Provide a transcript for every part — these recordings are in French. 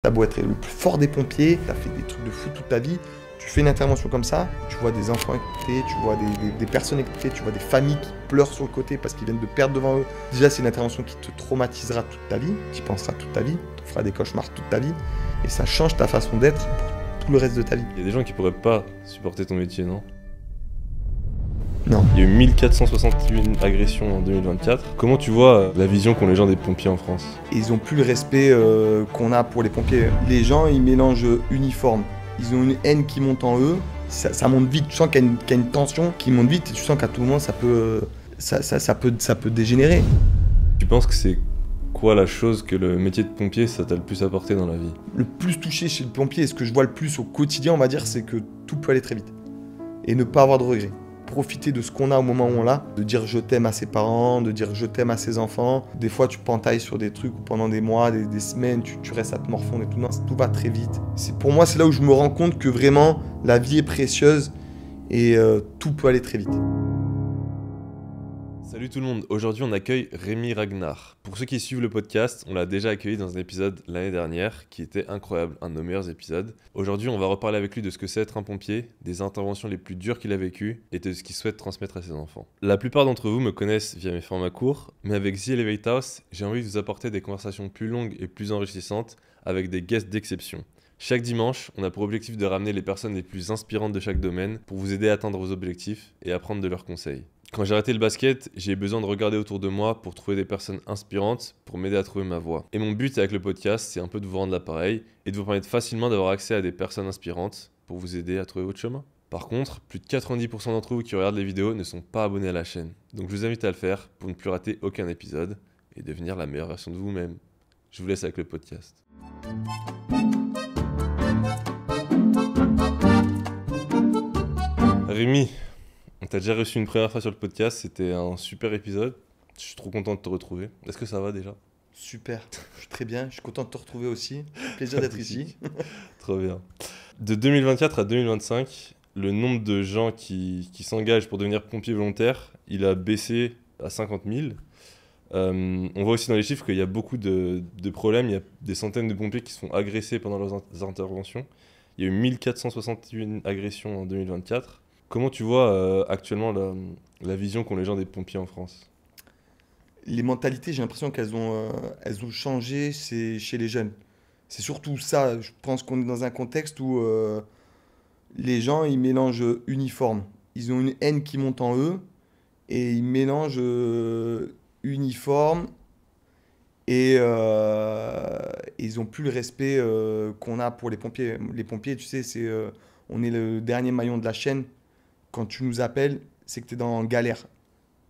T'as beau être le plus fort des pompiers, t'as fait des trucs de fou toute ta vie, tu fais une intervention comme ça, tu vois des enfants écoutés, tu vois des personnes écoutées, tu vois des familles qui pleurent sur le côté parce qu'ils viennent de perdre devant eux. Déjà, c'est une intervention qui te traumatisera toute ta vie, tu y penseras toute ta vie, tu feras des cauchemars toute ta vie, et ça change ta façon d'être pour tout le reste de ta vie. Il y a des gens qui pourraient pas supporter ton métier, non? Non. Il y a eu 1461 agressions en 2024. Comment tu vois la vision qu'ont les gens des pompiers en France? Et ils ont plus le respect qu'on a pour les pompiers. Les gens, ils mélangent uniforme. Ils ont une haine qui monte en eux. Ça monte vite. Tu sens qu'il y a une tension qui monte vite et tu sens qu'à tout moment, ça peut dégénérer. Tu penses que c'est quoi la chose que le métier de pompier, ça t'a le plus apporté dans la vie? Le plus touché chez le pompier et ce que je vois le plus au quotidien, on va dire, c'est que tout peut aller très vite. Et ne pas avoir de regrets. Profiter de ce qu'on a au moment où on l'a, de dire je t'aime à ses parents, de dire je t'aime à ses enfants. Des fois, tu pentailles sur des trucs où pendant des mois, des semaines, tu restes à te morfondre et tout. Non, tout va très vite. Pour moi, c'est là où je me rends compte que vraiment, la vie est précieuse et tout peut aller très vite. Salut tout le monde, aujourd'hui on accueille Rémi Ragnar. Pour ceux qui suivent le podcast, on l'a déjà accueilli dans un épisode l'année dernière qui était incroyable, un de nos meilleurs épisodes. Aujourd'hui on va reparler avec lui de ce que c'est être un pompier, des interventions les plus dures qu'il a vécues et de ce qu'il souhaite transmettre à ses enfants. La plupart d'entre vous me connaissent via mes formats courts, mais avec The Elevate House, j'ai envie de vous apporter des conversations plus longues et plus enrichissantes avec des guests d'exception. Chaque dimanche, on a pour objectif de ramener les personnes les plus inspirantes de chaque domaine pour vous aider à atteindre vos objectifs et apprendre de leurs conseils. Quand j'ai arrêté le basket, j'ai eu besoin de regarder autour de moi pour trouver des personnes inspirantes pour m'aider à trouver ma voie. Et mon but avec le podcast, c'est un peu de vous rendre l'appareil et de vous permettre facilement d'avoir accès à des personnes inspirantes pour vous aider à trouver votre chemin. Par contre, plus de 90% d'entre vous qui regardent les vidéos ne sont pas abonnés à la chaîne. Donc je vous invite à le faire pour ne plus rater aucun épisode et devenir la meilleure version de vous-même. Je vous laisse avec le podcast. Rémi, on t'a déjà reçu une première fois sur le podcast, c'était un super épisode. Je suis trop content de te retrouver. Est-ce que ça va déjà? Super, je suis très bien, je suis content de te retrouver aussi. Plaisir d'être ici. Trop bien. De 2024 à 2025, le nombre de gens qui s'engagent pour devenir pompier volontaire, il a baissé à 50 000. On voit aussi dans les chiffres qu'il y a beaucoup de problèmes. Il y a des centaines de pompiers qui se font agresser pendant leurs interventions. Il y a eu 1461 agressions en 2024. Comment tu vois actuellement la vision qu'ont les gens des pompiers en France? Les mentalités, j'ai l'impression qu'elles ont changé chez les jeunes. C'est surtout ça. Je pense qu'on est dans un contexte où les gens, ils mélangent uniforme. Ils ont une haine qui monte en eux et ils mélangent uniforme et ils n'ont plus le respect qu'on a pour les pompiers. Les pompiers, tu sais, on est le dernier maillon de la chaîne. Quand tu nous appelles, c'est que tu es dans galère.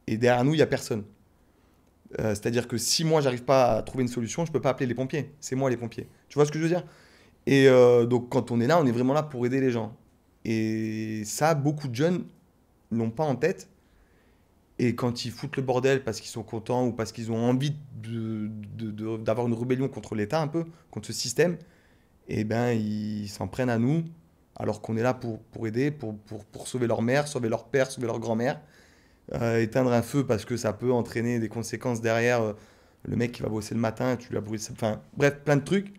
Et derrière nous, il n'y a personne. C'est-à-dire que si moi, j'arrive pas à trouver une solution, je peux pas appeler les pompiers. C'est moi les pompiers. Tu vois ce que je veux dire? Et donc, quand on est là, on est vraiment là pour aider les gens. Et ça, beaucoup de jeunes l'ont pas en tête. Et quand ils foutent le bordel parce qu'ils sont contents ou parce qu'ils ont envie d'avoir une rébellion contre l'État un peu, contre ce système, eh ben, ils s'en prennent à nous, alors qu'on est là pour aider, pour sauver leur mère, sauver leur père, sauver leur grand-mère. Éteindre un feu parce que ça peut entraîner des conséquences derrière. Le mec qui va bosser le matin, tu lui as brûlé. Enfin, bref, plein de trucs.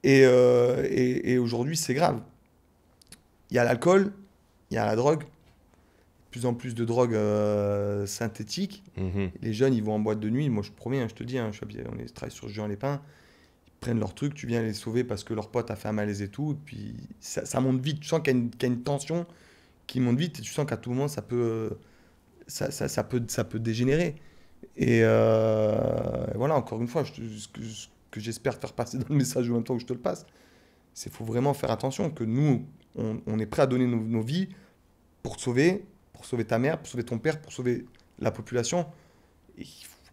Et aujourd'hui, c'est grave. Il y a l'alcool, il y a la drogue. De plus en plus de drogues synthétiques. Les jeunes, ils vont en boîte de nuit. Moi, je te promets, je te dis, on travaille sur Juan-les-Pins. Ils prennent leurs trucs, tu viens les sauver parce que leur pote a fait un malaise et tout. Et puis, ça monte vite. Tu sens qu'il y a une tension qui monte vite et tu sens qu'à tout moment, ça peut dégénérer. Et voilà, encore une fois, ce que j'espère te faire passer dans le message en même temps que je te le passe, c'est qu'il faut vraiment faire attention, que nous, on est prêt à donner nos vies pour te sauver ta mère, pour sauver ton père, pour sauver la population. Et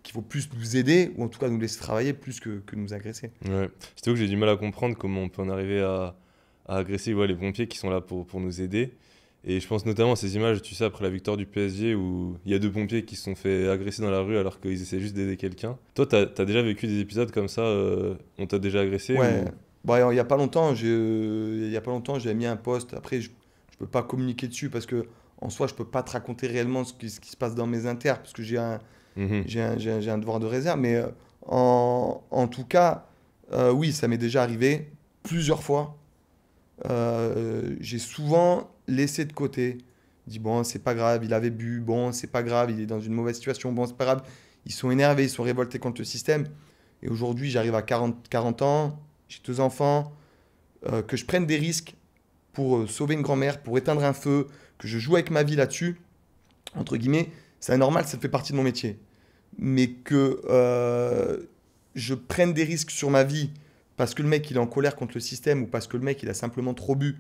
qu'il faut plus nous aider, ou en tout cas nous laisser travailler, plus que nous agresser. Ouais. C'est tout que j'ai du mal à comprendre comment on peut en arriver à agresser les pompiers qui sont là pour nous aider. Et je pense notamment à ces images, tu sais, après la victoire du PSG où il y a deux pompiers qui se sont fait agresser dans la rue alors qu'ils essaient juste d'aider quelqu'un. Toi, t'as déjà vécu des épisodes comme ça, on t'a déjà agressé? Ouais. Bah, il n'y a pas longtemps, j'avais mis un post. Après, je peux pas communiquer dessus parce que en soi, je peux pas te raconter réellement ce qui se passe dans mes inters parce que j'ai un devoir de réserve. Mais en tout cas, Oui, ça m'est déjà arrivé plusieurs fois. J'ai souvent laissé de côté. Dit bon, c'est pas grave, il avait bu, bon, c'est pas grave, il est dans une mauvaise situation, bon, c'est pas grave. Ils sont énervés, ils sont révoltés contre le système. Et aujourd'hui, j'arrive à 40 ans, j'ai 2 enfants, que je prenne des risques pour sauver une grand-mère, pour éteindre un feu, que je joue avec ma vie là-dessus, entre guillemets, c'est normal, ça fait partie de mon métier. Mais que je prenne des risques sur ma vie parce que le mec il est en colère contre le système ou parce que le mec il a simplement trop bu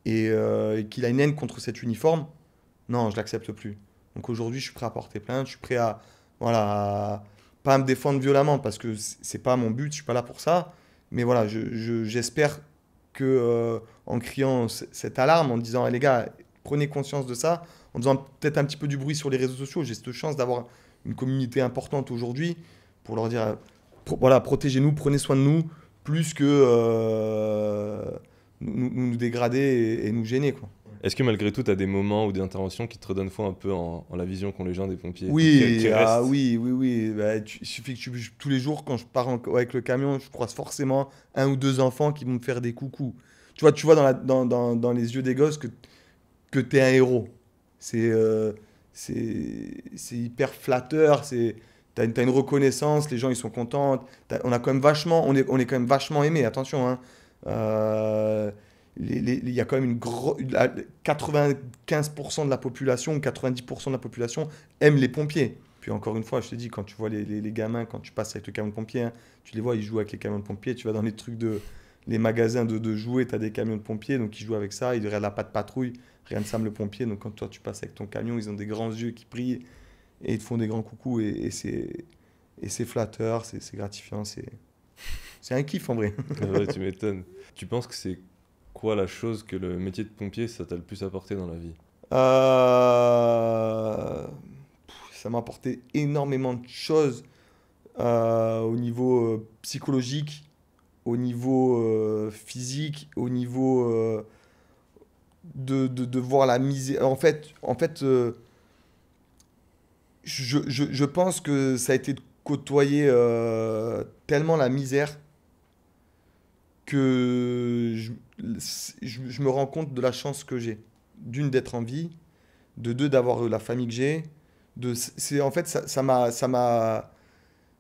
et qu'il a une haine contre cet uniforme, non, je l'accepte plus. Donc aujourd'hui, je suis prêt à porter plainte, je suis prêt à, voilà, pas à me défendre violemment parce que c'est pas mon but, je suis pas là pour ça. Mais voilà, j'espère que en criant cette alarme, en disant les gars, prenez conscience de ça, en faisant peut-être un petit peu du bruit sur les réseaux sociaux, j'ai cette chance d'avoir une communauté importante aujourd'hui pour leur dire voilà, protégez-nous, prenez soin de nous, plus que nous dégrader et nous gêner, quoi. Est-ce que malgré tout, tu as des moments ou des interventions qui te redonnent foi un peu en la vision qu'ont les gens des pompiers Oui, qui restent. oui. Bah, il suffit que tous les jours, quand je pars avec le camion, je croise forcément un ou deux enfants qui vont me faire des coucous. Tu vois dans les yeux des gosses que tu es un héros. C'est c'est hyper flatteur, t'as une reconnaissance, les gens ils sont contents. On a quand même vachement, on est quand même vachement aimé, attention, hein. Euh, il y a quand même 95% de la population ou 90% de la population aime les pompiers. Puis encore une fois, je te dis, quand tu vois les gamins, quand tu passes avec le camion de pompier, hein, tu les vois, ils jouent avec les camions de pompiers. Tu vas dans les trucs les magasins de jouets, tu as des camions de pompiers, donc ils jouent avec ça. Ils regardent la patte patrouille, rien de Sam le pompier. Donc quand toi tu passes avec ton camion, ils ont des grands yeux qui brillent et ils te font des grands coucous et c'est flatteur, c'est gratifiant, c'est un kiff en vrai. Ah ouais, tu m'étonnes. Tu penses que c'est quoi la chose que le métier de pompier, ça t'a le plus apporté dans la vie? Euh, Ça m'a apporté énormément de choses au niveau psychologique, au niveau physique, au niveau de voir la misère. En fait, je pense que ça a été de côtoyer tellement la misère que je me rends compte de la chance que j'ai. D'une, d'être en vie, de deux, d'avoir la famille que j'ai. En fait, ça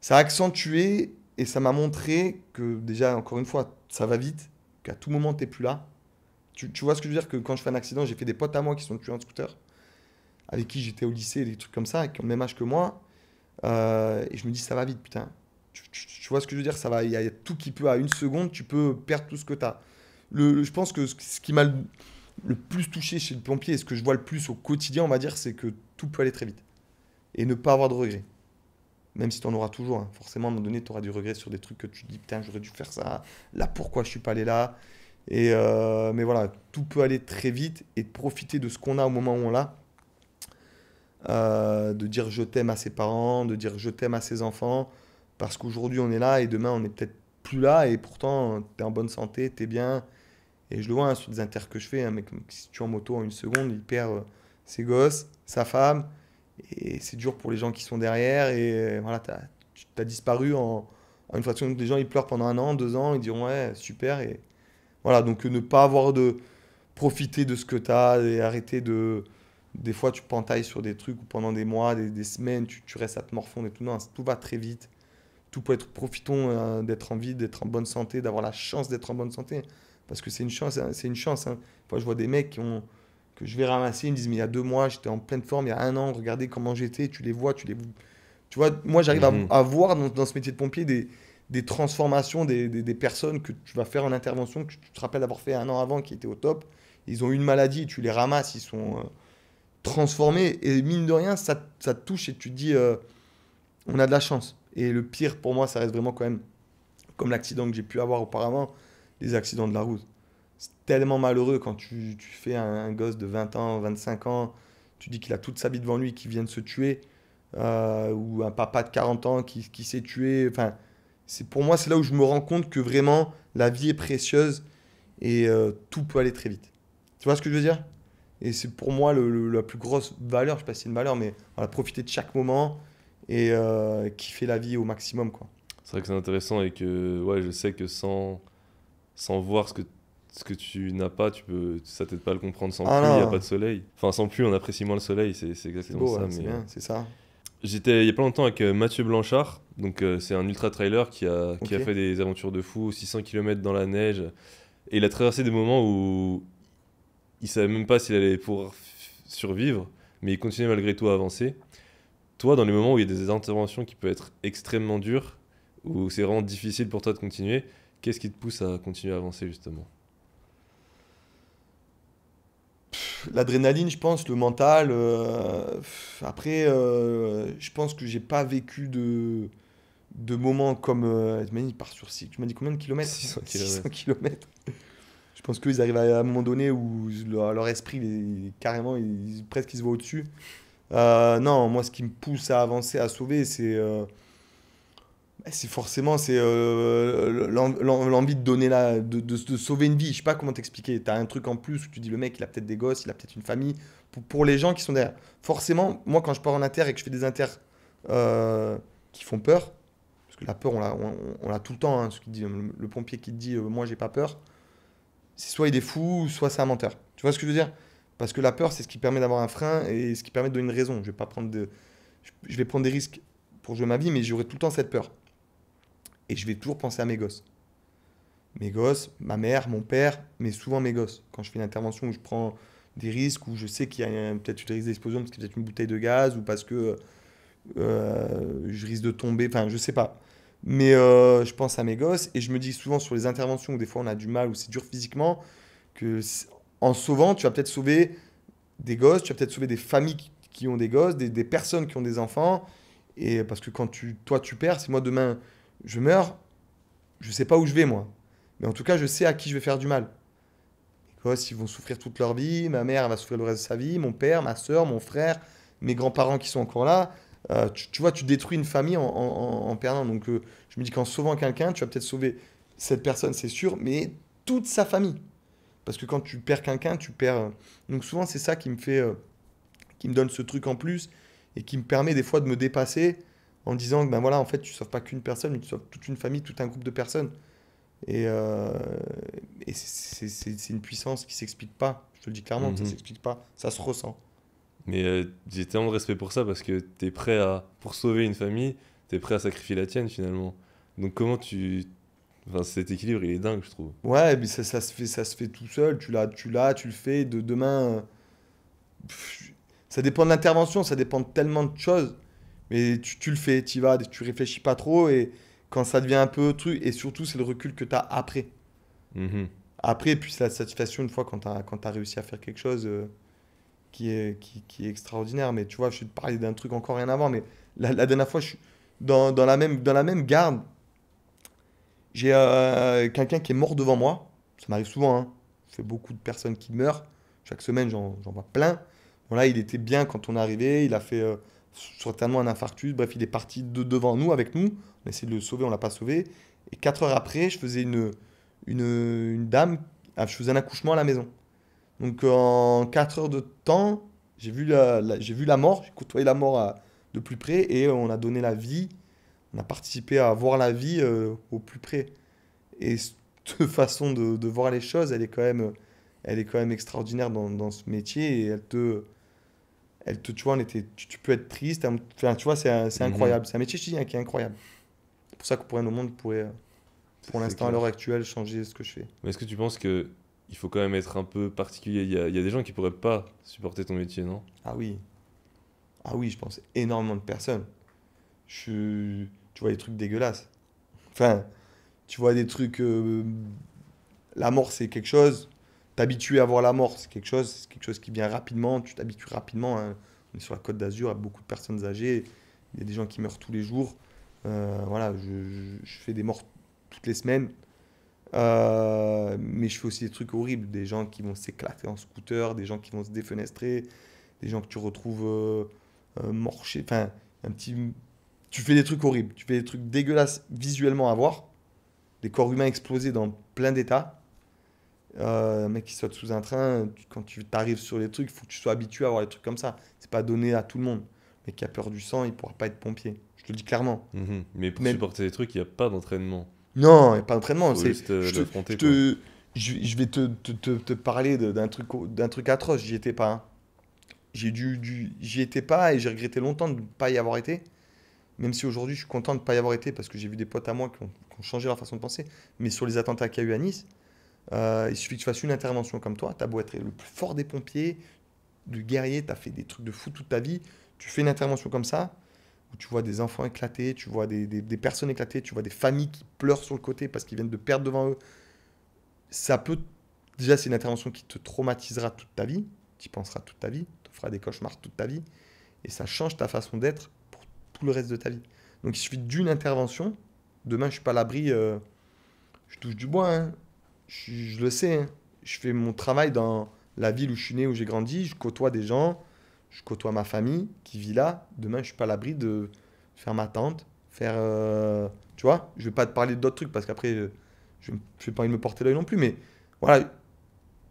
a accentué et ça m'a montré que déjà, encore une fois, ça va vite, qu'à tout moment, t'es plus là. Tu vois ce que je veux dire? Que quand je fais un accident, j'ai fait des potes à moi qui sont tués en scooter, avec qui j'étais au lycée, des trucs comme ça, qui ont le même âge que moi. Et je me dis, ça va vite, putain. Tu vois ce que je veux dire? Ça va, il y a tout qui peut, à une seconde, tu peux perdre tout ce que tu as. Je pense que ce qui m'a le plus touché chez le pompier et ce que je vois le plus au quotidien, on va dire, c'est que tout peut aller très vite. Et ne pas avoir de regrets. Même si tu en auras toujours, hein. Forcément, à un moment donné, tu auras du regret sur des trucs que tu te dis, putain, j'aurais dû faire ça. Là, pourquoi je suis pas allé là? Mais voilà, tout peut aller très vite et de profiter de ce qu'on a au moment où on l'a. De dire je t'aime à ses parents, de dire je t'aime à ses enfants, parce qu'aujourd'hui on est là et demain on n'est peut-être plus là et pourtant tu es en bonne santé, tu es bien. Et je le vois hein, sur des inters que je fais, un mec qui se tue en moto en une seconde, il perd ses gosses, sa femme, et c'est dur pour les gens qui sont derrière. Et voilà, tu as disparu en une fraction. Les gens ils pleurent pendant 1 an, 2 ans, ils diront ouais, super. Et voilà, donc ne pas avoir de profiter de ce que tu as et arrêter de. Des fois, tu pentailles sur des trucs où pendant des mois, des semaines, tu restes à te morfondre et tout. Non, tout va très vite. Tout peut être. Profitons d'être en vie, d'être en bonne santé, d'avoir la chance d'être en bonne santé. Parce que c'est une chance, hein, c'est une chance. Hein. Moi, je vois des mecs que je vais ramasser, ils me disent, mais il y a 2 mois, j'étais en pleine forme, il y a 1 an, regardez comment j'étais, tu les vois, Tu vois, moi, j'arrive Mhm. à voir dans ce métier de pompier des transformations, des personnes que tu vas faire en intervention, que tu te rappelles d'avoir fait 1 an avant, qui étaient au top. Ils ont eu une maladie, tu les ramasses, ils sont transformé. Et mine de rien, ça te touche et tu te dis, on a de la chance. Et le pire pour moi, ça reste vraiment quand même, comme l'accident que j'ai pu avoir auparavant, les accidents de la route. C'est tellement malheureux quand tu fais un gosse de 20 ans, 25 ans, tu dis qu'il a toute sa vie devant lui, qu'il vient de se tuer, ou un papa de 40 ans qui s'est tué. Enfin, pour moi, c'est là où je me rends compte que vraiment, la vie est précieuse et tout peut aller très vite. Tu vois ce que je veux dire? Et c'est pour moi la plus grosse valeur, je sais pas si c'est une valeur, mais voilà, profiter de chaque moment et kiffer la vie au maximum, quoi. C'est vrai que c'est intéressant et que ouais, je sais que sans voir ce que tu n'as pas, ça t'aide pas à le comprendre. Sans Ah pluie, il n'y a pas non, de soleil. Enfin, sans pluie, on apprécie moins le soleil, c'est c'est exactement beau, ça. ouais, c'est bien, c'est ça. J'étais il y a pas longtemps avec Mathieu Blanchard, donc c'est un ultra-trailer qui a Ok. fait des aventures de fou, 600 km dans la neige, et il a traversé des moments où il savait même pas s'il allait pouvoir survivre, mais il continuait malgré tout à avancer. Toi, dans les moments où il y a des interventions qui peuvent être extrêmement dures, où c'est vraiment difficile pour toi de continuer, qu'est-ce qui te pousse à continuer à avancer justement? L'adrénaline, je pense, le mental. Après, je pense que j'ai pas vécu de moments comme. Tu m'as dit, il part sur six. Tu m'as dit combien de kilomètres? 600 600 km. kilomètres. Je pense qu'ils arrivent à un moment donné où leur esprit, carrément, presque, ils se voient au-dessus. Non, moi, ce qui me pousse à avancer, à sauver, c'est forcément l'envie de donner de sauver une vie. Je sais pas comment t'expliquer. T'as un truc en plus où tu dis le mec, il a peut-être des gosses, il a peut-être une famille. Pour les gens qui sont derrière. Forcément, moi, quand je pars en inter et que je fais des inters euh, qui font peur, parce que la peur, on l'a tout le temps. Hein, ce qui dit, le pompier qui te dit moi, j'ai pas peur, c'est soit il est fou, soit c'est un menteur. Tu vois ce que je veux dire? Parce que la peur, c'est ce qui permet d'avoir un frein et ce qui permet de donner une raison. Je vais pas prendre je vais prendre des risques pour jouer ma vie, mais j'aurai tout le temps cette peur. Et je vais toujours penser à mes gosses. Mes gosses, ma mère, mon père, mais souvent mes gosses. Quand je fais une intervention où je prends des risques, où je sais qu'il y a peut-être une risque d'explosion parce qu'il y a peut-être une bouteille de gaz ou parce que je risque de tomber, enfin je sais pas. Mais je pense à mes gosses et je me dis souvent sur les interventions où des fois on a du mal, où c'est dur physiquement, que en sauvant, tu vas peut-être sauver des gosses, tu vas peut-être sauver des familles qui ont des gosses, des personnes qui ont des enfants. Et parce que quand toi tu perds, si moi demain je meurs, je sais pas où je vais moi. Mais en tout cas, je sais à qui je vais faire du mal. Les gosses, ils vont souffrir toute leur vie, ma mère elle va souffrir le reste de sa vie, mon père, ma soeur, mon frère, mes grands-parents qui sont encore là. Tu vois, tu détruis une famille en perdant. Donc je me dis qu'en sauvant quelqu'un, tu vas peut-être sauver cette personne, c'est sûr, mais toute sa famille. Parce que quand tu perds quelqu'un, tu perds. Donc souvent, c'est ça qui me donne ce truc en plus et qui me permet des fois de me dépasser en disant que ben voilà, en fait, tu sauves pas qu'une personne, mais tu sauves toute une famille, tout un groupe de personnes. Et, euh, et c'est une puissance qui s'explique pas. Je te le dis clairement, ça Mhm. s'explique pas, ça se ressent. Mais j'ai tellement de respect pour ça parce que t'es prêt à, pour sauver une famille, t'es prêt à sacrifier la tienne finalement. Donc comment tu, enfin cet équilibre il est dingue je trouve. Ouais, mais ça se fait tout seul. Tu le fais. Demain, pff, ça dépend de l'intervention, ça dépend de tellement de choses. Mais tu le fais, tu y vas, tu réfléchis pas trop. Et quand ça devient un peu truc, et surtout, c'est le recul que tu as après. Mhm. Après, puis c'est la satisfaction une fois quand tu as réussi à faire quelque chose qui est extraordinaire. Mais tu vois, je vais te parler d'un truc encore rien à voir. Mais la dernière fois, je suis dans la même garde. J'ai quelqu'un qui est mort devant moi. Ça m'arrive souvent, hein. Je fais beaucoup de personnes qui meurent. Chaque semaine, j'en vois plein. Bon, là, il était bien quand on est arrivé. Il a fait certainement un infarctus. Bref, il est parti devant nous, avec nous. On a essayé de le sauver, on l'a pas sauvé. Et 4 heures après, je faisais une dame. Je faisais un accouchement à la maison. Donc, en 4 heures de temps, j'ai vu la mort. J'ai côtoyé la mort de plus près. Et on a donné la vie. On a participé à voir la vie au plus près. Et cette façon de voir les choses, elle est quand même extraordinaire dans ce métier. Et tu vois, tu peux être triste. Enfin, tu vois, c'est Mhm. incroyable. C'est un métier, je te dis, hein, qui est incroyable. C'est pour ça que pour un au monde pourrait, pour C'est l'instant, à l'heure clair. actuelle, changer ce que je fais. Mais est-ce que tu penses que il faut quand même être un peu particulier? Il y a des gens qui pourraient pas supporter ton métier, non? Ah oui, ah oui, je pense énormément de personnes. Tu vois des trucs dégueulasses. Enfin, tu vois des trucs. La mort, c'est quelque chose. T'habituer à voir la mort, c'est quelque chose qui vient rapidement. Tu t'habitues rapidement, hein. On est sur la Côte d'Azur, il y a beaucoup de personnes âgées. Il y a des gens qui meurent tous les jours. Voilà, je fais des morts toutes les semaines. Mais je fais aussi des trucs horribles. Des gens qui vont s'éclater en scooter, des gens qui vont se défenestrer, des gens que tu retrouves morts enfin, un petit. Tu fais des trucs horribles. Tu fais des trucs dégueulasses visuellement à voir. Des corps humains explosés dans plein d'états. Un mec qui saute sous un train, quand tu arrives sur les trucs, il faut que tu sois habitué à voir les trucs comme ça. C'est pas donné à tout le monde. Mais qui a peur du sang, il pourra pas être pompier. Je le dis clairement. Mais pour Mais supporter les trucs, il n'y a pas d'entraînement. non, il n'y a pas d'entraînement. Faut juste Je te, l'affronter, je quoi. te, je vais te parler d'un truc atroce. J'y étais pas, hein. J'y étais pas et j'ai regretté longtemps de ne pas y avoir été. Même si aujourd'hui je suis content de ne pas y avoir été parce que j'ai vu des potes à moi qui ont changé leur façon de penser. Mais sur les attentats qu'il y a eu à Nice, il suffit que tu fasses une intervention comme toi. Tu as beau être le plus fort des pompiers, de guerrier, tu as fait des trucs de fou toute ta vie. Tu fais une intervention comme ça, où tu vois des enfants éclatés, tu vois des personnes éclatées, tu vois des familles qui pleurent sur le côté parce qu'ils viennent de perdre devant eux. Ça peut. Déjà, c'est une intervention qui te traumatisera toute ta vie. Tu y penseras toute ta vie. Tu feras des cauchemars toute ta vie. Et ça change ta façon d'être pour tout le reste de ta vie. Donc il suffit d'une intervention. Demain, je suis pas à l'abri. Je touche du bois, hein. Je le sais, hein. Je fais mon travail dans la ville où je suis né, où j'ai grandi. Je côtoie des gens. Je côtoie ma famille qui vit là. Demain, je suis pas à l'abri de faire ma tante. Faire. Tu vois, je vais pas te parler d'autres trucs parce qu'après, je n'ai pas envie de me porter l'œil non plus. Mais voilà,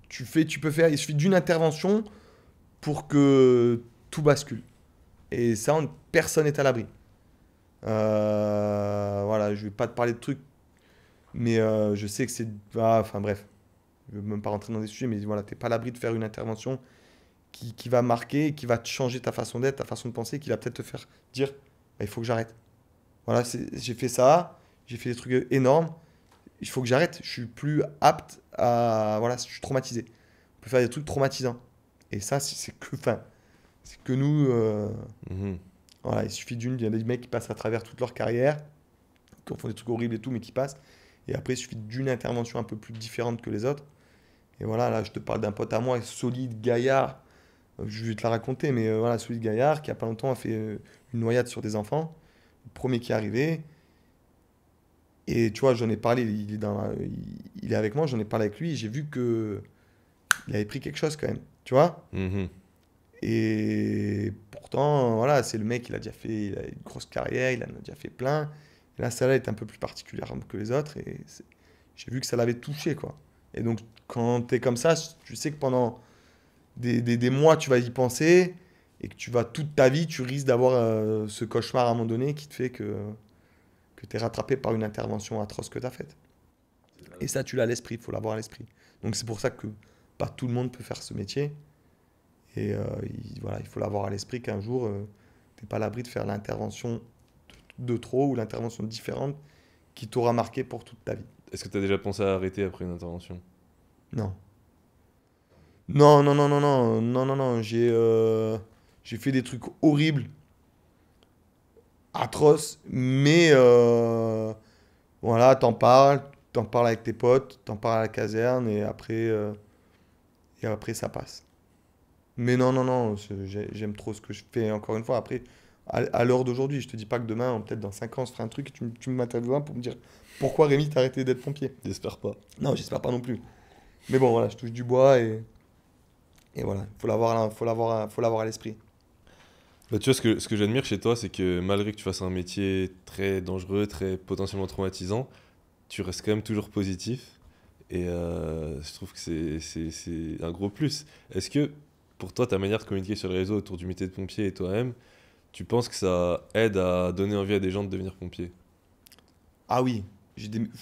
tu peux faire. Il suffit d'une intervention pour que tout bascule. Et ça, personne n'est à l'abri. Voilà, je vais pas te parler de trucs, mais je sais que c'est. Enfin bref, je veux même pas rentrer dans des sujets, mais voilà, t'es pas à l'abri de faire une intervention qui va marquer, qui va te changer ta façon d'être, ta façon de penser, qui va peut-être te faire dire, bah, il faut que j'arrête. Voilà, j'ai fait ça, j'ai fait des trucs énormes, il faut que j'arrête. Je suis plus apte à. Voilà, je suis traumatisé. On peut faire des trucs traumatisants. Et ça, enfin, c'est que nous. Mhm. Voilà, il suffit il y a des mecs qui passent à travers toute leur carrière, qui font des trucs horribles et tout, mais qui passent. Et après, il suffit d'une intervention un peu plus différente que les autres. Et voilà, là, je te parle d'un pote à moi, solide, gaillard. Je vais te la raconter, mais voilà, solide, gaillard, qui a pas longtemps a fait une noyade sur des enfants. Le premier qui est arrivé. Et tu vois, j'en ai parlé, il est avec moi, j'en ai parlé avec lui, et j'ai vu que il avait pris quelque chose quand même. Tu vois? Mhm. Et pourtant, voilà, c'est le mec, il a une grosse carrière, il en a déjà fait plein. Et là, celle-là est un peu plus particulière que les autres. Et j'ai vu que ça l'avait touché, quoi. Et donc, quand tu es comme ça, tu sais que pendant des mois, tu vas y penser. Et que tu vas toute ta vie, tu risques d'avoir ce cauchemar à un moment donné qui te fait que tu es rattrapé par une intervention atroce que tu as faite. Et ça, tu l'as à l'esprit, il faut l'avoir à l'esprit. Donc, c'est pour ça que pas tout le monde peut faire ce métier. Et voilà, il faut l'avoir à l'esprit qu'un jour, tu n'es pas à l'abri de faire l'intervention de trop ou l'intervention différente qui t'aura marqué pour toute ta vie. Est-ce que tu as déjà pensé à arrêter après une intervention? Non. Non, non, non, non, non, non, non, non. J'ai fait des trucs horribles, atroces, mais voilà, t'en parles avec tes potes, t'en parles à la caserne et après ça passe. Mais non, non, non, j'aime trop ce que je fais. Encore une fois, après, à l'heure d'aujourd'hui, je te dis pas que demain, peut-être dans 5 ans, on se fera un truc et tu m'intervieweras pour me dire pourquoi Rémi t'as arrêté d'être pompier. J'espère pas. Non, j'espère pas non plus. Mais bon, voilà, je touche du bois et voilà, faut l'avoir à l'esprit. Bah, tu vois, ce que j'admire chez toi, c'est que malgré que tu fasses un métier très dangereux, très potentiellement traumatisant, tu restes quand même toujours positif. Et je trouve que c'est un gros plus. Est-ce que pour toi, ta manière de communiquer sur les réseaux autour du métier de pompier et toi-même, tu penses que ça aide à donner envie à des gens de devenir pompier? Ah oui,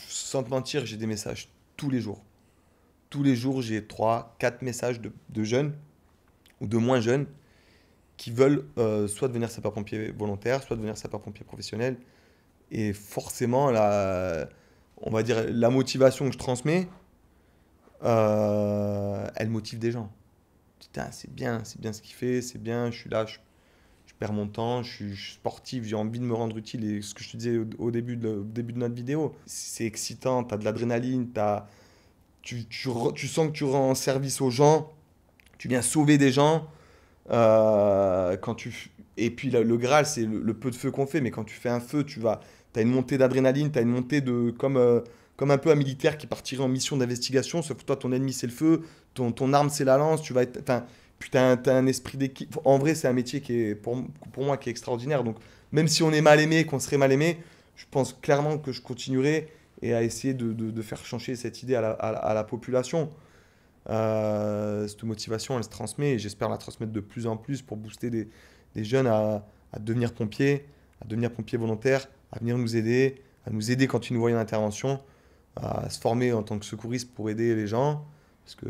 sans te mentir, j'ai des messages tous les jours. Tous les jours, j'ai 3 4 messages de jeunes ou de moins jeunes qui veulent soit devenir sapeur-pompier volontaire, soit devenir sapeur-pompier professionnel. Et forcément, on va dire, la motivation que je transmets, elle motive des gens. Putain, c'est bien ce qu'il fait, c'est bien, je suis là, je perds mon temps, je suis sportif, j'ai envie de me rendre utile. Et ce que je te disais au début de notre vidéo, c'est excitant, tu as de l'adrénaline, tu sens que tu rends service aux gens, tu viens sauver des gens. Et puis le Graal, c'est le peu de feu qu'on fait, mais quand tu fais un feu, tu as une montée d'adrénaline, tu as une montée comme un peu un militaire qui partirait en mission d'investigation, sauf que toi, ton ennemi, c'est le feu, ton arme, c'est la lance, enfin, puis t'as un esprit d'équipe. En vrai, c'est un métier qui est, pour moi, qui est extraordinaire. Donc, même si on est mal aimé, qu'on serait mal aimé, je pense clairement que je continuerai et à essayer de faire changer cette idée à la population. Cette motivation, elle se transmet et j'espère la transmettre de plus en plus pour booster des jeunes à devenir pompiers, à devenir pompier volontaire, à venir nous aider, à nous aider quand ils nous voient en intervention, à se former en tant que secouriste pour aider les gens. Parce que,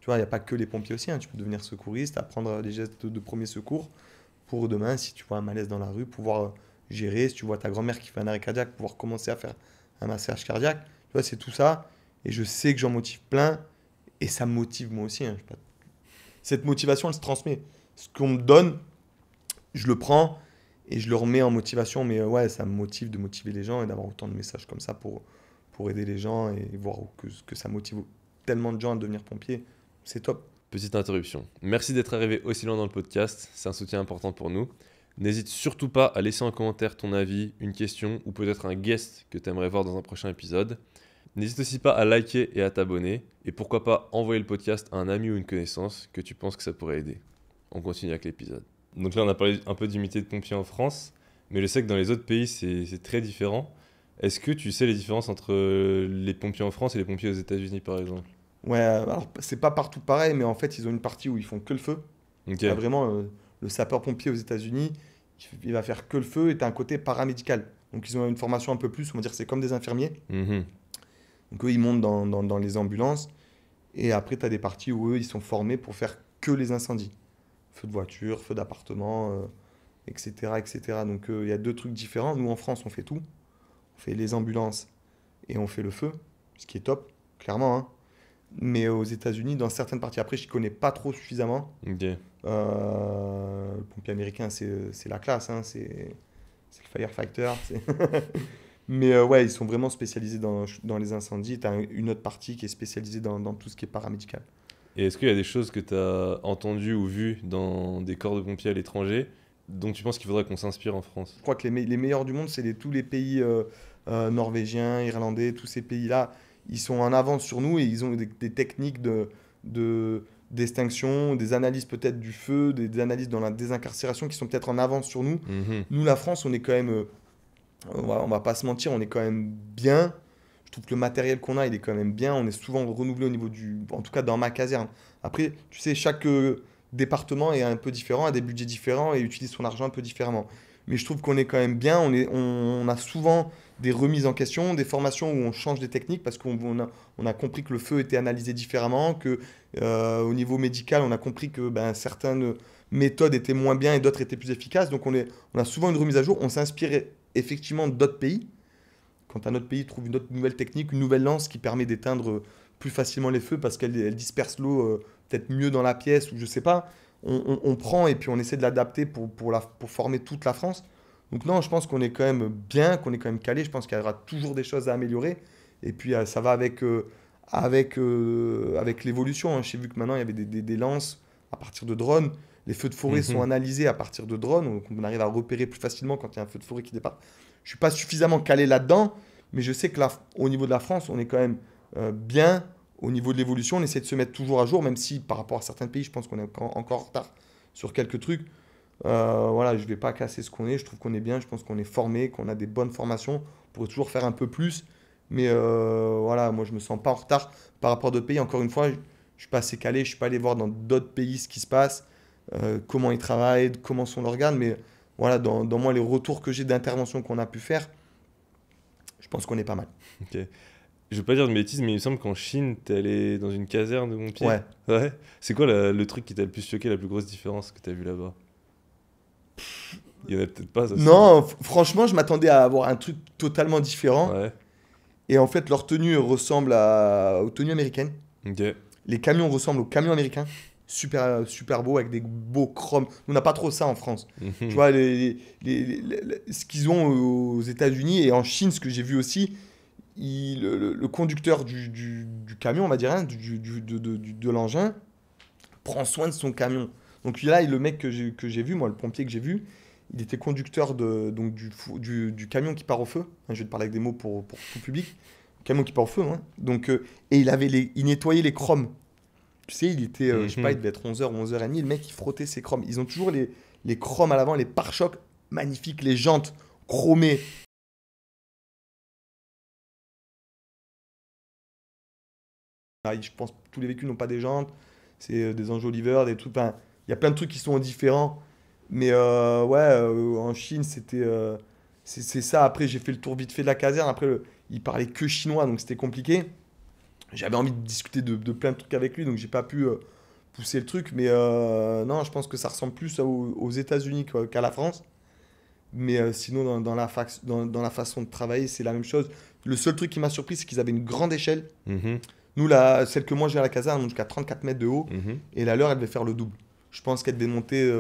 tu vois, il n'y a pas que les pompiers aussi, hein. Tu peux devenir secouriste, apprendre les gestes de premier secours pour demain, si tu vois un malaise dans la rue, pouvoir gérer. Si tu vois ta grand-mère qui fait un arrêt cardiaque, pouvoir commencer à faire un massage cardiaque. Tu vois, c'est tout ça. Et je sais que j'en motive plein. Et ça me motive moi aussi, hein. Cette motivation, elle se transmet. Ce qu'on me donne, je le prends et je le remets en motivation. Mais ouais, ça me motive de motiver les gens et d'avoir autant de messages comme ça pour aider les gens et voir que ça motive tellement de gens à devenir pompier. C'est top. Petite interruption. Merci d'être arrivé aussi loin dans le podcast, c'est un soutien important pour nous. N'hésite surtout pas à laisser en commentaire ton avis, une question ou peut-être un guest que tu aimerais voir dans un prochain épisode. N'hésite aussi pas à liker et à t'abonner. Et pourquoi pas envoyer le podcast à un ami ou une connaissance que tu penses que ça pourrait aider. On continue avec l'épisode. Donc là, on a parlé un peu d'unité de pompiers en France, mais je sais que dans les autres pays, c'est très différent. Est-ce que tu sais les différences entre les pompiers en France et les pompiers aux États-Unis, par exemple? Ouais, alors c'est pas partout pareil, mais en fait, ils ont une partie où ils font que le feu. Ok. T'as vraiment le sapeur-pompier aux États-Unis, il va faire que le feu et t'as un côté paramédical. Donc ils ont une formation un peu plus, on va dire c'est comme des infirmiers. Mhm. Donc eux, ils montent dans les ambulances. Et après, tu as des parties où eux, ils sont formés pour faire que les incendies. Feu de voiture, feu d'appartement, etc., etc. Donc il y a deux trucs différents. Nous, en France, on fait tout. On fait les ambulances et on fait le feu, ce qui est top, clairement, hein. Mais aux États-Unis, dans certaines parties, après, je ne connais pas trop suffisamment. Ok. Le pompier américain, c'est la classe, hein. C'est le firefighter. Mais ouais, ils sont vraiment spécialisés dans les incendies. Tu as une autre partie qui est spécialisée dans tout ce qui est paramédical. Et est-ce qu'il y a des choses que tu as entendues ou vues dans des corps de pompiers à l'étranger dont tu penses qu'il faudrait qu'on s'inspire en France? Je crois que les meilleurs du monde, c'est tous les pays norvégiens, irlandais, tous ces pays-là. Ils sont en avance sur nous et ils ont des techniques d'extinction, des analyses peut-être du feu, des analyses dans la désincarcération qui sont peut-être en avance sur nous. Mhm. Nous, la France, on est quand même, on va pas se mentir, on est quand même bien. Je trouve que le matériel qu'on a, il est quand même bien. On est souvent renouvelé au niveau en tout cas dans ma caserne. Après, tu sais, chaque département est un peu différent, a des budgets différents et utilise son argent un peu différemment. Mais je trouve qu'on est quand même bien. On a souvent des remises en question, des formations où on change des techniques parce on a compris que le feu était analysé différemment, que au niveau médical, on a compris que ben, certaines méthodes étaient moins bien et d'autres étaient plus efficaces. Donc on a souvent une remise à jour. On s'inspire effectivement d'autres pays. Quand un autre pays trouve une autre nouvelle technique, une nouvelle lance qui permet d'éteindre plus facilement les feux parce qu'elle disperse l'eau peut-être mieux dans la pièce ou je sais pas, on prend et puis on essaie de l'adapter pour former toute la France. Donc non, je pense qu'on est quand même bien, qu'on est quand même calé. Je pense qu'il y aura toujours des choses à améliorer. Et puis ça va avec l'évolution, hein. J'ai vu que maintenant il y avait des lances à partir de drones. Les feux de forêt sont Mhm. analysés à partir de drones. Donc on arrive à repérer plus facilement quand il y a un feu de forêt qui dépasse. Je suis pas suffisamment calé là-dedans, mais je sais que au niveau de la France, on est quand même bien au niveau de l'évolution. On essaie de se mettre toujours à jour, même si par rapport à certains pays, je pense qu'on est encore en retard sur quelques trucs. Voilà, je ne vais pas casser ce qu'on est. Je trouve qu'on est bien. Je pense qu'on est formé, qu'on a des bonnes formations. On pourrait toujours faire un peu plus. Mais voilà, moi, je me sens pas en retard par rapport à d'autres pays. Encore une fois, je ne suis pas assez calé. Je ne suis pas allé voir dans d'autres pays ce qui se passe, comment ils travaillent, comment sont leurs organes. Mais voilà, dans moi, les retours que j'ai d'intervention qu'on a pu faire, je pense qu'on est pas mal. Ok. Je veux pas dire de bêtises, mais il me semble qu'en Chine, t'es allé dans une caserne de pompiers. Ouais. Ouais. C'est quoi le truc qui t'a le plus choqué, la plus grosse différence que t'as vu là-bas? Il y en a peut-être pas, ça se trouve. Non, franchement, je m'attendais à avoir un truc totalement différent. Ouais. Et en fait, leur tenue ressemble aux tenues américaines. Ok. Les camions ressemblent aux camions américains. Super, super beau, avec des beaux chromes. Nous, on n'a pas trop ça en France. Tu Mhm. vois, ce qu'ils ont aux États-Unis et en Chine, ce que j'ai vu aussi, le conducteur du camion, on va dire, hein, de l'engin, prend soin de son camion. Donc là, le mec que j'ai vu, moi, le pompier que j'ai vu, il était conducteur donc du camion qui part au feu. Hein, je vais te parler avec des mots pour tout public. Camion qui part au feu, hein. Donc, et il nettoyait les chromes. Tu sais, il était, je sais pas, il Mhm. devait être 11h ou 11h30, le mec, il frottait ses chromes. Ils ont toujours les chromes à l'avant, les pare-chocs magnifiques, les jantes chromées. Ah, je pense que tous les véhicules n'ont pas des jantes, c'est des enjoliveurs, des trucs. Enfin, il y a plein de trucs qui sont différents. Mais ouais, en Chine, c'est ça. Après, j'ai fait le tour vite fait de la caserne. Après, il parlait que chinois, donc c'était compliqué. J'avais envie de discuter de plein de trucs avec lui, donc j'ai pas pu pousser le truc. Mais non, je pense que ça ressemble plus aux États-Unis qu'à la France. Mais sinon, dans la façon de travailler, c'est la même chose. Le seul truc qui m'a surpris, c'est qu'ils avaient une grande échelle. Mhm, Nous, celle que moi j'ai à la caserne, elle monte jusqu'à 34 mètres de haut. mhm. Et la leur, elle devait faire le double. Je pense qu'elle devait monter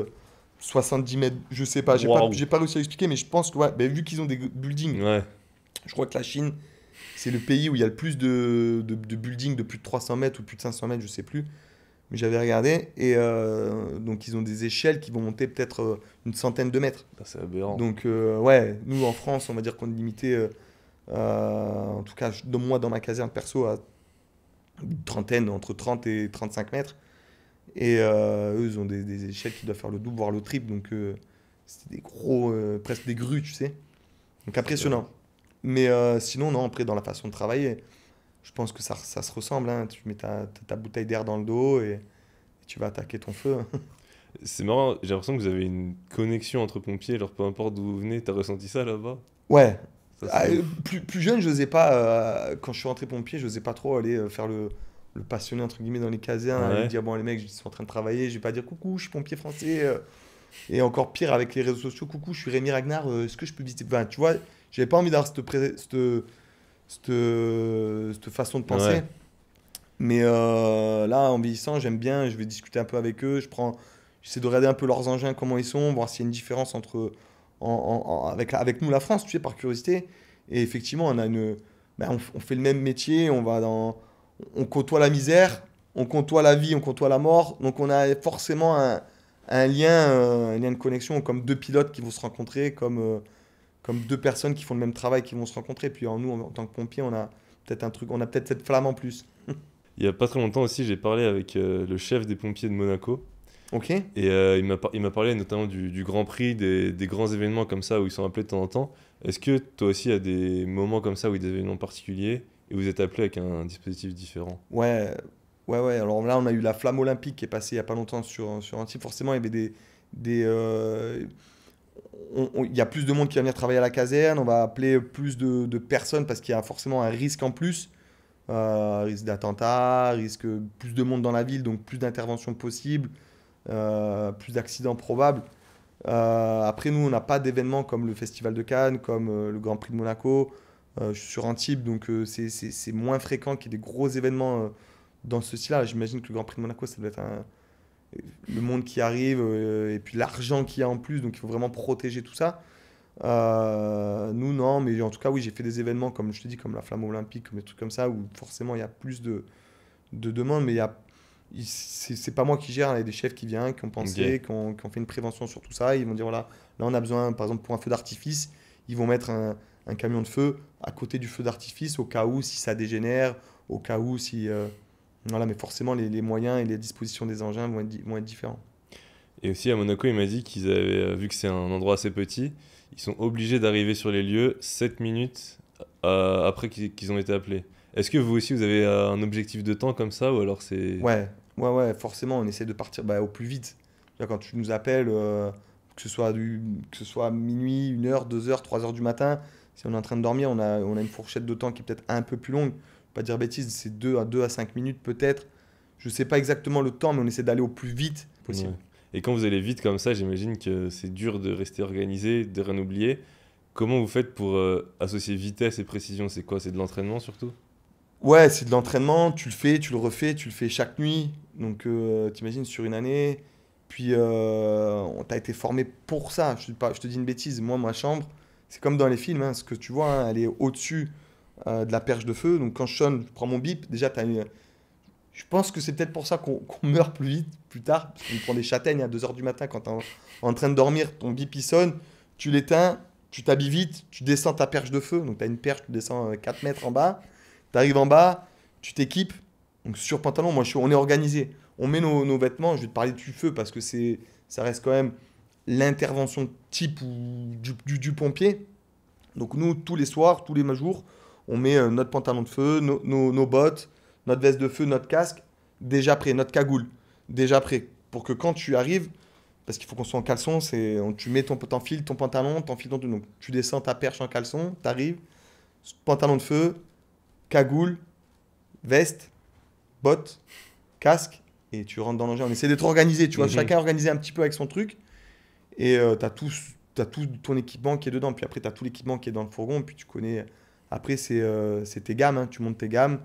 70 mètres. Je sais pas, Waouh. j'ai pas réussi à expliquer, mais je pense que ouais, ben, vu qu'ils ont des buildings, Ouais, je crois que la Chine, c'est le pays où il y a le plus de buildings de plus de 300 mètres ou plus de 500 mètres, je sais plus. Mais j'avais regardé. Et donc, ils ont des échelles qui vont monter peut-être une centaine de mètres. bah, c'est aberrant. Donc, ouais, nous en France, on va dire qu'on est limité, en tout cas, moi dans ma caserne perso, à une trentaine, entre 30 et 35 mètres. Et eux, ils ont des échelles qui doivent faire le double, voire le triple. Donc, c'est des gros, presque des grues, tu sais. Donc, Ouais. impressionnant. Mais sinon, non, après, dans la façon de travailler, je pense que ça se ressemble, hein. Tu mets ta bouteille d'air dans le dos et tu vas attaquer ton feu. C'est marrant, j'ai l'impression que vous avez une connexion entre pompiers, alors peu importe d'où vous venez, t'as ressenti ça là-bas? Ouais. Ça, c'est ouf. Plus jeune, je n'osais pas, quand je suis rentré pompier, je n'osais pas trop aller faire le passionné, entre guillemets, dans les casernes, aller Ouais. dire, bon, les mecs, ils sont en train de travailler, je vais pas dire, coucou, je suis pompier français. Et encore pire, avec les réseaux sociaux, coucou, je suis Rémi Ragnar, est-ce que je peux visiter? Enfin, tu vois, j'avais pas envie d'avoir cette façon de penser. Ouais. Mais là, en vieillissant, j'aime bien, je vais discuter un peu avec eux, j'essaie de regarder un peu leurs engins, comment ils sont, voir s'il y a une différence entre, avec nous, la France, tu sais, par curiosité. Et effectivement, ben, on fait le même métier, on côtoie la misère, on côtoie la vie, on côtoie la mort. Donc on a forcément un lien de connexion, comme deux pilotes qui vont se rencontrer, comme deux personnes qui font le même travail qui vont se rencontrer. Puis nous, en tant que pompiers, on a peut-être cette flamme en plus. Il y a pas très longtemps aussi, j'ai parlé avec le chef des pompiers de Monaco. Ok? Et il m'a parlé notamment du Grand Prix, des grands événements comme ça où ils sont appelés de temps en temps. Est-ce que toi aussi, il y a des moments comme ça où il y a des événements particuliers et vous êtes appelé avec un dispositif différent? Ouais, ouais, ouais. Alors là, on a eu la flamme olympique qui est passée il y a pas longtemps sur Antibes. Forcément, il y avait des, il y a plus de monde qui va venir travailler à la caserne. On va appeler plus de personnes parce qu'il y a forcément un risque en plus. Risque d'attentat, risque plus de monde dans la ville, donc plus d'interventions possibles, plus d'accidents probables. Après, nous, on n'a pas d'événements comme le Festival de Cannes, comme le Grand Prix de Monaco. Je suis sur Antibes, donc c'est moins fréquent qu'il y ait des gros événements dans ce style-là. J'imagine que le Grand Prix de Monaco, ça doit être le monde qui arrive et puis l'argent qu'il y a en plus, donc il faut vraiment protéger tout ça. Nous, non, mais en tout cas, oui, j'ai fait des événements, comme je te dis, comme la Flamme Olympique, comme des trucs comme ça, où forcément il y a plus de demandes, mais c'est pas moi qui gère, il y a des chefs qui viennent, qui ont Ok. pensé, qui ont fait une prévention sur tout ça. Ils vont dire, voilà, là on a besoin, par exemple, pour un feu d'artifice, ils vont mettre un camion de feu à côté du feu d'artifice, au cas où, si ça dégénère, au cas où, si. Voilà, mais forcément, les moyens et les dispositions des engins vont être différents. Et aussi à Monaco, il m'a dit qu'ils avaient, vu que c'est un endroit assez petit, ils sont obligés d'arriver sur les lieux 7 minutes après qu'ils ont été appelés. Est-ce que vous aussi, vous avez un objectif de temps comme ça ou alors c'est... Ouais, ouais, ouais, forcément, on essaie de partir bah, au plus vite. Là, quand tu nous appelles, que ce soit à minuit, 1 heure, 2 heures, 3 heures du matin, si on est en train de dormir, on a une fourchette de temps qui est peut-être un peu plus longue. Pas dire bêtises, c'est 2 à 5 minutes peut-être. Je sais pas exactement le temps, mais on essaie d'aller au plus vite Ouais. possible. Et quand vous allez vite comme ça, j'imagine que c'est dur de rester organisé, de rien oublier. Comment vous faites pour associer vitesse et précision? C'est quoi? C'est de l'entraînement surtout? Ouais, c'est de l'entraînement, tu le fais, tu le refais, tu le fais chaque nuit. Donc, t'imagines sur une année. Puis, on t'a été formé pour ça. Je te dis une bêtise. Moi, ma chambre, c'est comme dans les films, hein, ce que tu vois, hein, elle est au-dessus de la perche de feu. Donc, quand je sonne, je prends mon bip. Déjà, je pense que c'est peut-être pour ça qu'on meurt plus vite, plus tard. Parce qu'on prend des châtaignes à 2 heures du matin quand t'es en train de dormir. Ton bip, il sonne. Tu l'éteins, tu t'habilles vite, tu descends ta perche de feu. Donc, tu as une perche, tu descends 4 mètres en bas. Tu arrives en bas, tu t'équipes. Donc sur pantalon, on est organisé. On met nos vêtements. Je vais te parler du feu parce que ça reste quand même l'intervention type du pompier. Donc nous, tous les soirs, tous les jours, on met notre pantalon de feu, nos bottes, notre veste de feu, notre casque, déjà prêt, notre cagoule, déjà prêt. Pour que quand tu arrives, parce qu'il faut qu'on soit en caleçon, tu mets t'enfiles ton pantalon, t'enfiles ton... Donc tu descends ta perche en caleçon, t'arrives, pantalon de feu, cagoule, veste, bottes, casque, et tu rentres dans l'engin. On essaie d'être organisé, tu vois, chacun organisé un petit peu avec son truc, et t'as tout ton équipement qui est dedans, puis après t'as tout l'équipement qui est dans le fourgon, puis tu connais... Après, c'est tes gammes, hein. Tu montes tes gammes,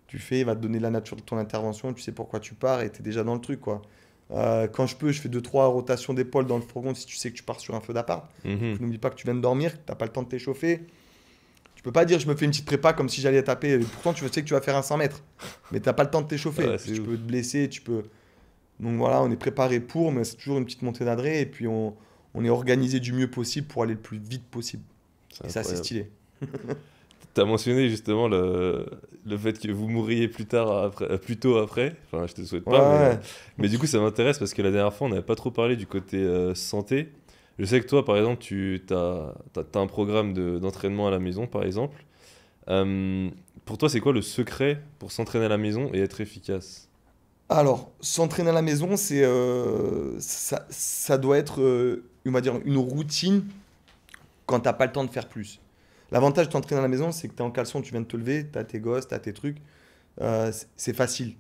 tu fais, il va te donner la nature de ton intervention, tu sais pourquoi tu pars et tu es déjà dans le truc, quoi. Quand je peux, je fais 2-3 rotations d'épaule dans le fourgon si tu sais que tu pars sur un feu d'appart. Mhm. N'oublie pas que tu viens de dormir, que tu n'as pas le temps de t'échauffer. Tu peux pas dire je me fais une petite prépa comme si j'allais taper. Et pourtant, tu sais que tu vas faire un 100 mètres, mais tu n'as pas le temps de t'échauffer. Ouais, Tu peux te blesser, tu peux. Donc voilà, on est préparé pour, mais c'est toujours une petite montée d'adresse et puis on est organisé du mieux possible pour aller le plus vite possible. C'est Et ça, c'est incroyable. stylé. Tu as mentionné justement le fait que vous mourriez plus tôt après. Enfin, je te souhaite Ouais, pas, ouais. mais du coup, ça m'intéresse parce que la dernière fois, on n'avait pas trop parlé du côté santé. Je sais que toi, par exemple, tu as un programme d'entraînement à la maison, par exemple. Pour toi, c'est quoi le secret pour s'entraîner à la maison et être efficace? Alors, s'entraîner à la maison, ça doit être, on va dire, une routine quand t'as pas le temps de faire plus. L'avantage de t'entraîner à la maison, c'est que tu es en caleçon, tu viens de te lever, tu as tes gosses, tu as tes trucs. C'est facile.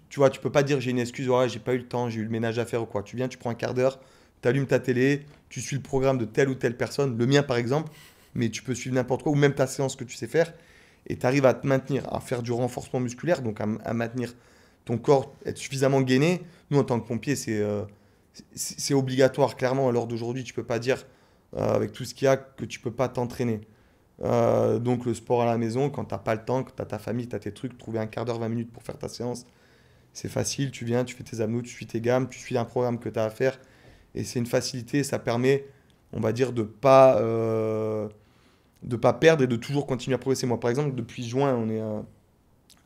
Tu vois, tu peux pas dire j'ai une excuse, ouais, j'ai pas eu le temps, j'ai eu le ménage à faire ou quoi. Tu viens, tu prends un quart d'heure, tu allumes ta télé, tu suis le programme de telle ou telle personne, le mien par exemple, mais tu peux suivre n'importe quoi, ou même ta séance que tu sais faire, et tu arrives à te maintenir, à faire du renforcement musculaire, donc à maintenir ton corps, être suffisamment gainé. Nous, en tant que pompier, c'est obligatoire. Clairement, à l'heure d'aujourd'hui, tu peux pas dire, avec tout ce qu'il y a, que tu peux pas t'entraîner. Donc le sport à la maison, quand t'as pas le temps, que t'as ta famille, t'as tes trucs, trouver un quart d'heure, 20 minutes pour faire ta séance, c'est facile. Tu viens, tu fais tes abdos, tu suis tes gammes, tu suis un programme que tu as à faire. Et c'est une facilité, ça permet, on va dire, de pas perdre et de toujours continuer à progresser. Moi, par exemple, depuis juin,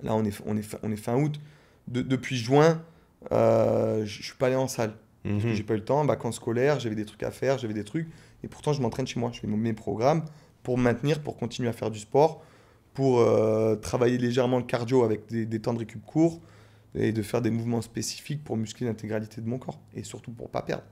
là, on est fin août. Depuis juin, je suis pas allé en salle. Parce que Mhm. j'ai pas eu le temps, vacances scolaires, j'avais des trucs à faire, j'avais des trucs. Et pourtant, je m'entraîne chez moi. Je fais mes programmes pour me maintenir, pour continuer à faire du sport, pour travailler légèrement le cardio avec des temps de récup courts et de faire des mouvements spécifiques pour muscler l'intégralité de mon corps et surtout pour pas perdre.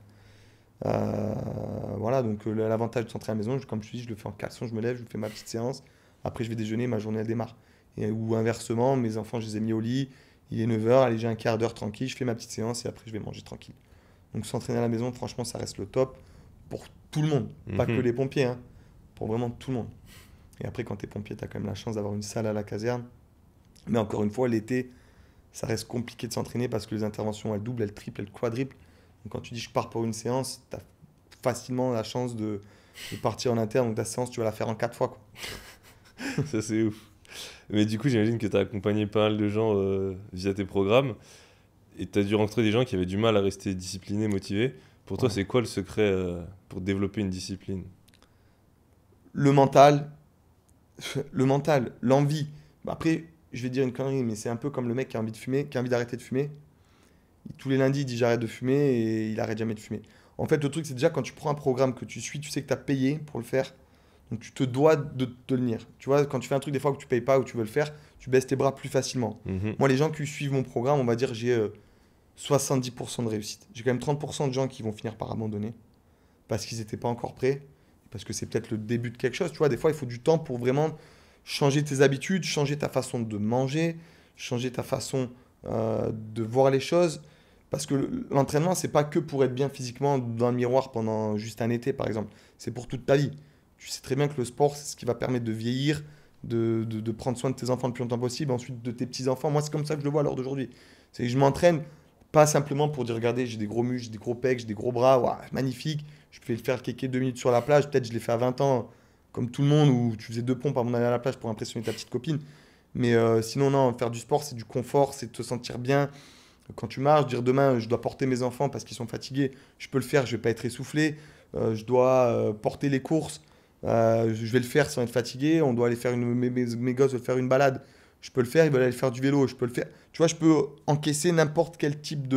Voilà, donc l'avantage de s'entraîner à la maison, comme je te dis, je le fais en caleçon, je me lève, je fais ma petite séance, après je vais déjeuner, ma journée elle démarre. Ou inversement, mes enfants, je les ai mis au lit, il est 9 h, allez, j'ai un quart d'heure tranquille, je fais ma petite séance et après je vais manger tranquille. Donc s'entraîner à la maison, franchement, ça reste le top pour tout le monde, pas que Mhm. les pompiers, hein, pour vraiment tout le monde. Et après, quand tu es pompier, tu as quand même la chance d'avoir une salle à la caserne. Mais encore une fois, l'été, ça reste compliqué de s'entraîner parce que les interventions, elles doublent, elles triplent, elles quadruplent. Donc quand tu dis je pars pour une séance, tu as facilement la chance de partir en interne. Donc ta séance, tu vas la faire en 4 fois, quoi. Ça, c'est ouf. Mais du coup, j'imagine que tu as accompagné pas mal de gens via tes programmes et tu as dû rencontrer des gens qui avaient du mal à rester disciplinés, motivés. Pour toi, Ouais. c'est quoi le secret pour développer une discipline? Le mental, le mental, l'envie. Bah, après, je vais dire une connerie, mais c'est un peu comme le mec qui a envie de fumer, qui a envie d'arrêter de fumer. Tous les lundis, il dit j'arrête de fumer et il arrête jamais de fumer. En fait, le truc, c'est déjà quand tu prends un programme que tu suis, tu sais que tu as payé pour le faire. Donc tu te dois de te tenir. Tu vois, quand tu fais un truc des fois que tu payes pas ou tu veux le faire, tu baisses tes bras plus facilement. Mhm. Moi, les gens qui suivent mon programme, on va dire j'ai 70% de réussite. J'ai quand même 30% de gens qui vont finir par abandonner parce qu'ils n'étaient pas encore prêts, parce que c'est peut-être le début de quelque chose. Tu vois, des fois, il faut du temps pour vraiment changer tes habitudes, changer ta façon de manger, changer ta façon de voir les choses. Parce que l'entraînement, c'est pas que pour être bien physiquement dans le miroir pendant juste un été, par exemple. C'est pour toute ta vie. Tu sais très bien que le sport, c'est ce qui va permettre de vieillir, de prendre soin de tes enfants le plus longtemps possible, ensuite de tes petits-enfants. Moi, c'est comme ça que je le vois à l'heure d'aujourd'hui. C'est que je m'entraîne pas simplement pour dire, regardez, j'ai des gros muscles, j'ai des gros pecs, j'ai des gros bras, ouah, magnifique. Je peux le faire kéké 2 minutes sur la plage. Peut-être je l'ai fait à 20 ans, comme tout le monde, où tu faisais 2 pompes avant d'aller à la plage pour impressionner ta petite copine. Mais sinon, non, faire du sport, c'est du confort, c'est de te sentir bien. Quand tu marches, dire demain, je dois porter mes enfants parce qu'ils sont fatigués, je peux le faire, je vais pas être essoufflé. Je dois porter les courses, je vais le faire sans être fatigué. On doit aller faire mes gosses veulent faire une balade, je peux le faire. Ils veulent aller faire du vélo, je peux le faire. Tu vois, je peux encaisser n'importe quel type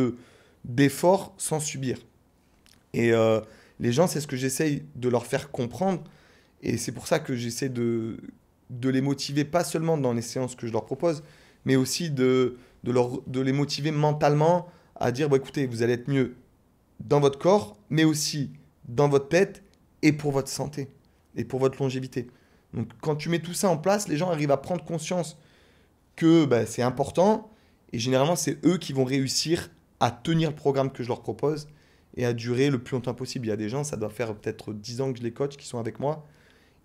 d'effort sans subir. Et les gens, c'est ce que j'essaye de leur faire comprendre. Et c'est pour ça que j'essaie de les motiver, pas seulement dans les séances que je leur propose, mais aussi de les motiver mentalement à dire, bon, écoutez, vous allez être mieux dans votre corps, mais aussi dans votre tête et pour votre santé et pour votre longévité. Donc quand tu mets tout ça en place, les gens arrivent à prendre conscience que bah, c'est important et généralement c'est eux qui vont réussir à tenir le programme que je leur propose et à durer le plus longtemps possible. Il y a des gens, ça doit faire peut-être 10 ans que je les coach, qui sont avec moi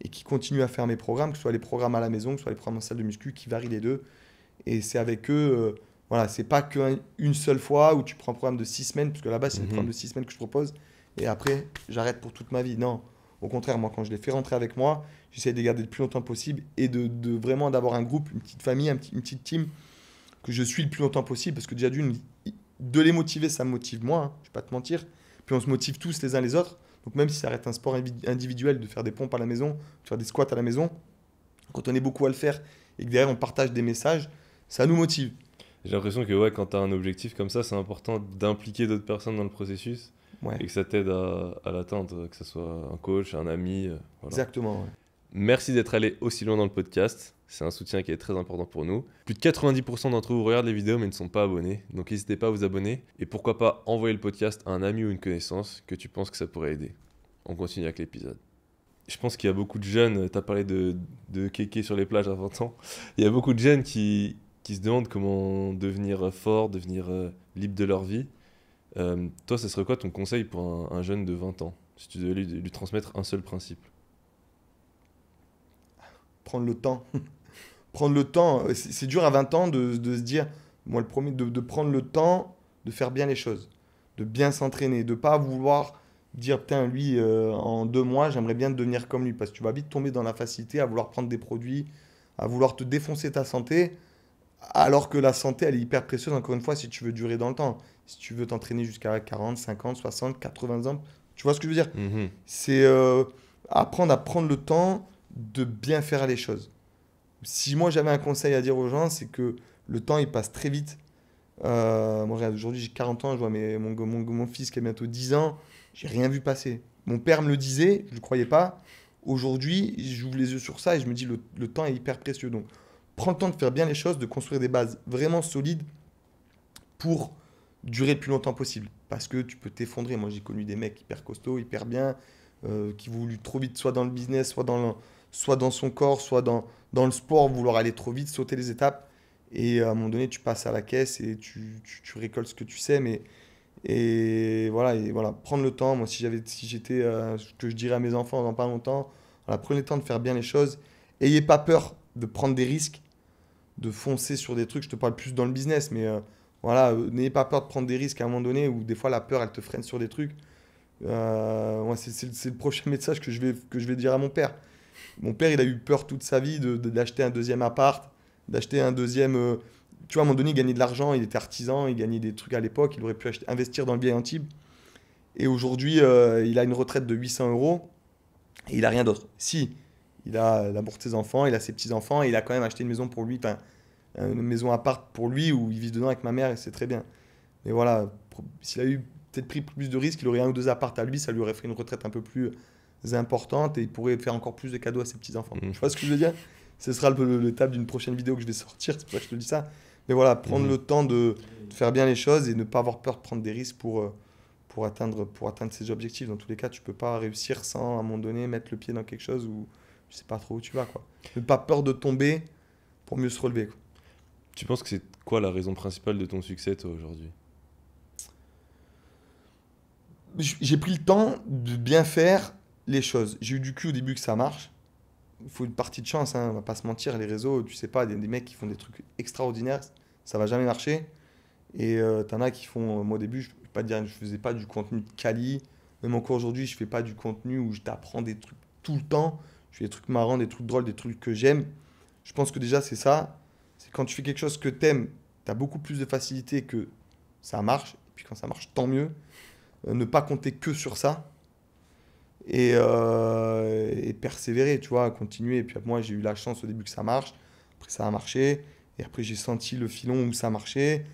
et qui continuent à faire mes programmes, que ce soit les programmes à la maison, que ce soit les programmes en salle de muscu, qui varient les deux. Et c'est avec eux, voilà, c'est pas qu'une seule fois où tu prends un programme de 6 semaines, parce que là-bas, c'est le programme de 6 semaines que je propose, et après, j'arrête pour toute ma vie. Non, au contraire, moi, quand je les fais rentrer avec moi, j'essaie de les garder le plus longtemps possible et de vraiment d'avoir un groupe, une petite famille, une petite team que je suis le plus longtemps possible, parce que déjà de les motiver, ça me motive moi, hein, je vais pas te mentir. Puis on se motive tous les uns les autres. Donc même si ça reste un sport individuel, de faire des pompes à la maison, de faire des squats à la maison, quand on est beaucoup à le faire et que derrière on partage des messages, ça nous motive. J'ai l'impression que ouais, quand tu as un objectif comme ça, c'est important d'impliquer d'autres personnes dans le processus Ouais, et que ça t'aide à l'atteindre, que ce soit un coach, un ami. Voilà. exactement. Ouais. Merci d'être allé aussi loin dans le podcast. C'est un soutien qui est très important pour nous. Plus de 90% d'entre vous regardent les vidéos mais ne sont pas abonnés. Donc n'hésitez pas à vous abonner. Et pourquoi pas envoyer le podcast à un ami ou une connaissance que tu penses que ça pourrait aider. On continue avec l'épisode. Je pense qu'il y a beaucoup de jeunes, tu as parlé de kéké sur les plages à 20 ans. Il y a beaucoup de jeunes qui se demandent comment devenir fort, devenir libre de leur vie. Toi, ce serait quoi ton conseil pour un jeune de 20 ans, si tu devais lui transmettre un seul principe? Prendre le temps. Prendre le temps. C'est dur à 20 ans de se dire, moi le premier, de prendre le temps de faire bien les choses, de bien s'entraîner, de pas vouloir dire, putain, lui, en 2 mois, j'aimerais bien devenir comme lui, parce que tu vas vite tomber dans la facilité à vouloir prendre des produits, à vouloir te défoncer ta santé, alors que la santé, elle est hyper précieuse, encore une fois, si tu veux durer dans le temps. Si tu veux t'entraîner jusqu'à 40, 50, 60, 80 ans, tu vois ce que je veux dire? Mhm. C'est apprendre à prendre le temps de bien faire les choses. Si moi j'avais un conseil à dire aux gens, c'est que le temps il passe très vite. Moi, regarde, aujourd'hui j'ai 40 ans, je vois mon fils qui a bientôt 10 ans, j'ai rien vu passer. Mon père me le disait, je ne le croyais pas. Aujourd'hui, j'ouvre les yeux sur ça et je me dis le temps est hyper précieux. Donc, prends le temps de faire bien les choses, de construire des bases vraiment solides pour durer le plus longtemps possible. Parce que tu peux t'effondrer. Moi, j'ai connu des mecs hyper costauds, hyper bien, qui voulaient trop vite, soit dans le business, soit dans son corps, soit dans le sport, vouloir aller trop vite, sauter les étapes. Et à un moment donné, tu passes à la caisse et tu récoltes ce que tu sais. Et voilà, prendre le temps. Moi, si j'étais, ce que je dirais à mes enfants dans pas longtemps, voilà, prenez le temps de faire bien les choses. Ayez pas peur de prendre des risques, de foncer sur des trucs. Je te parle plus dans le business, mais voilà, n'ayez pas peur de prendre des risques à un moment donné où des fois la peur, elle te freine sur des trucs. Ouais, c'est le prochain message que je vais dire à mon père. Mon père, il a eu peur toute sa vie d'acheter un deuxième appart, d'acheter un deuxième. Tu vois, à un moment donné, il gagnait de l'argent, il était artisan, il gagnait des trucs à l'époque, il aurait pu investir dans le vieil Antibes. Et aujourd'hui, il a une retraite de 800 euros et il a rien d'autre. Si, il a l'amour de ses enfants, il a ses petits-enfants, et il a quand même acheté une maison pour lui, enfin, une maison appart pour lui où il vit dedans avec ma mère et c'est très bien. Mais voilà, s'il a eu peut-être pris plus de risques, il aurait un ou deux apparts à lui, ça lui aurait fait une retraite un peu plus importante et il pourrait faire encore plus de cadeaux à ses petits-enfants. Mhm. Tu vois ce que je veux dire? Ce sera l'étape d'une prochaine vidéo que je vais sortir, c'est pour ça que je te dis ça. Mais voilà, prendre le temps de faire bien les choses et ne pas avoir peur de prendre des risques pour atteindre ses objectifs. Dans tous les cas, tu peux pas réussir sans, à un moment donné, mettre le pied dans quelque chose où tu sais pas trop où tu vas, quoi. Ne pas peur de tomber pour mieux se relever, quoi. Tu penses que c'est quoi la raison principale de ton succès, toi, aujourd'hui? J'ai pris le temps de bien faire les choses. J'ai eu du cul au début que ça marche. Il faut une partie de chance, hein, on va pas se mentir, les réseaux, tu sais pas, des mecs qui font des trucs extraordinaires, ça va jamais marcher. Et t'en as qui font, moi au début, je peux pas te dire, je faisais pas du contenu de quali, même encore aujourd'hui, je fais pas du contenu où je t'apprends des trucs tout le temps, je fais des trucs marrants, des trucs drôles, des trucs que j'aime. Je pense que déjà c'est ça, c'est quand tu fais quelque chose que t'aimes, t'as beaucoup plus de facilité que ça marche, et puis quand ça marche, tant mieux. Ne pas compter que sur ça et persévérer, tu vois, continuer. Et puis moi, j'ai eu la chance au début que ça marche. Après, ça a marché. Et après, j'ai senti le filon où ça marchait.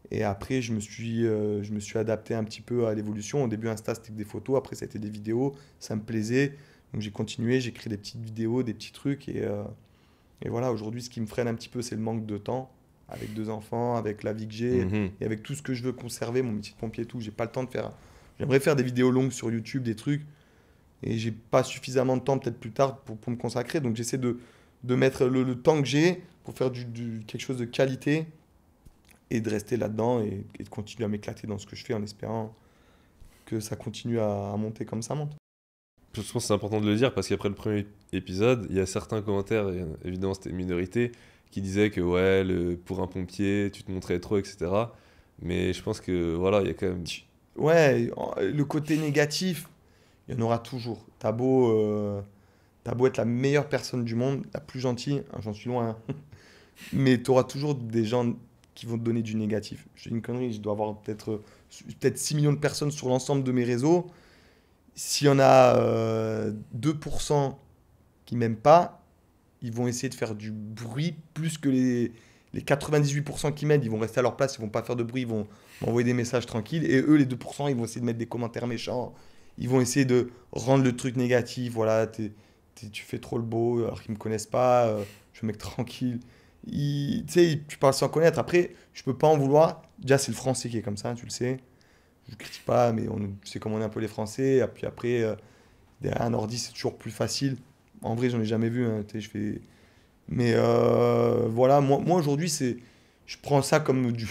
Et après, je me suis adapté un petit peu à l'évolution. Au début, Insta, c'était que des photos. Après, ça a été des vidéos. Ça me plaisait. Donc, j'ai continué. J'ai créé des petites vidéos, des petits trucs. Et voilà, aujourd'hui, ce qui me freine un petit peu, c'est le manque de temps. Avec 2 enfants, avec la vie que j'ai Mhm. et avec tout ce que je veux conserver, mon métier de pompier et tout. J'ai pas le temps de faire J'aimerais faire des vidéos longues sur YouTube, des trucs, et j'ai pas suffisamment de temps peut-être plus tard pour me consacrer. Donc j'essaie de mettre le temps que j'ai pour faire quelque chose de qualité et de rester là-dedans et de continuer à m'éclater dans ce que je fais en espérant que ça continue à monter comme ça monte. Je pense que c'est important de le dire parce qu'après le premier épisode, il y a certains commentaires, et évidemment c'était une minorité, qui disaient que ouais, pour un pompier, tu te montrais trop, etc. Mais je pense que voilà, il y a quand même. Ouais, le côté négatif, il y en aura toujours. T'as beau être la meilleure personne du monde, la plus gentille, hein, j'en suis loin, hein, mais tu auras toujours des gens qui vont te donner du négatif. Je dis une connerie, je dois avoir peut-être 6 millions de personnes sur l'ensemble de mes réseaux. S'il y en a 2% qui m'aiment pas, ils vont essayer de faire du bruit plus que les 98% qui m'aident. Ils vont rester à leur place, ils vont pas faire de bruit, ils vont m'envoyer des messages tranquilles. Et eux, les 2%, ils vont essayer de mettre des commentaires méchants. Ils vont essayer de rendre le truc négatif. Voilà, tu fais trop le beau alors qu'ils me connaissent pas. Je suis un mec tranquille. Tu sais, tu parles sans connaître. Après, je peux pas en vouloir. Déjà, c'est le français qui est comme ça, tu le sais. Je critique pas, mais tu sais comment on est un peu les Français. Et puis après, derrière un ordi, c'est toujours plus facile. En vrai, j'en ai jamais vu, hein, tu sais, je fais. Mais voilà, moi aujourd'hui, je prends ça comme du.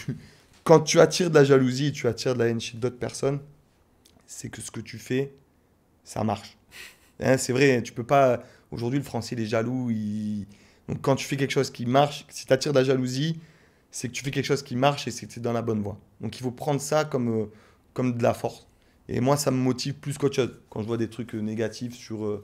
Quand tu attires de la jalousie, tu attires de la haine chez d'autres personnes, c'est que ce que tu fais, ça marche. Hein, c'est vrai, tu peux pas. Aujourd'hui, le français, il est jaloux. Donc, quand tu fais quelque chose qui marche, si tu attires de la jalousie, c'est que tu fais quelque chose qui marche et c'est que tu es dans la bonne voie. Donc, il faut prendre ça comme de la force. Et moi, ça me motive plus qu'autre chose. Quand je vois des trucs négatifs sur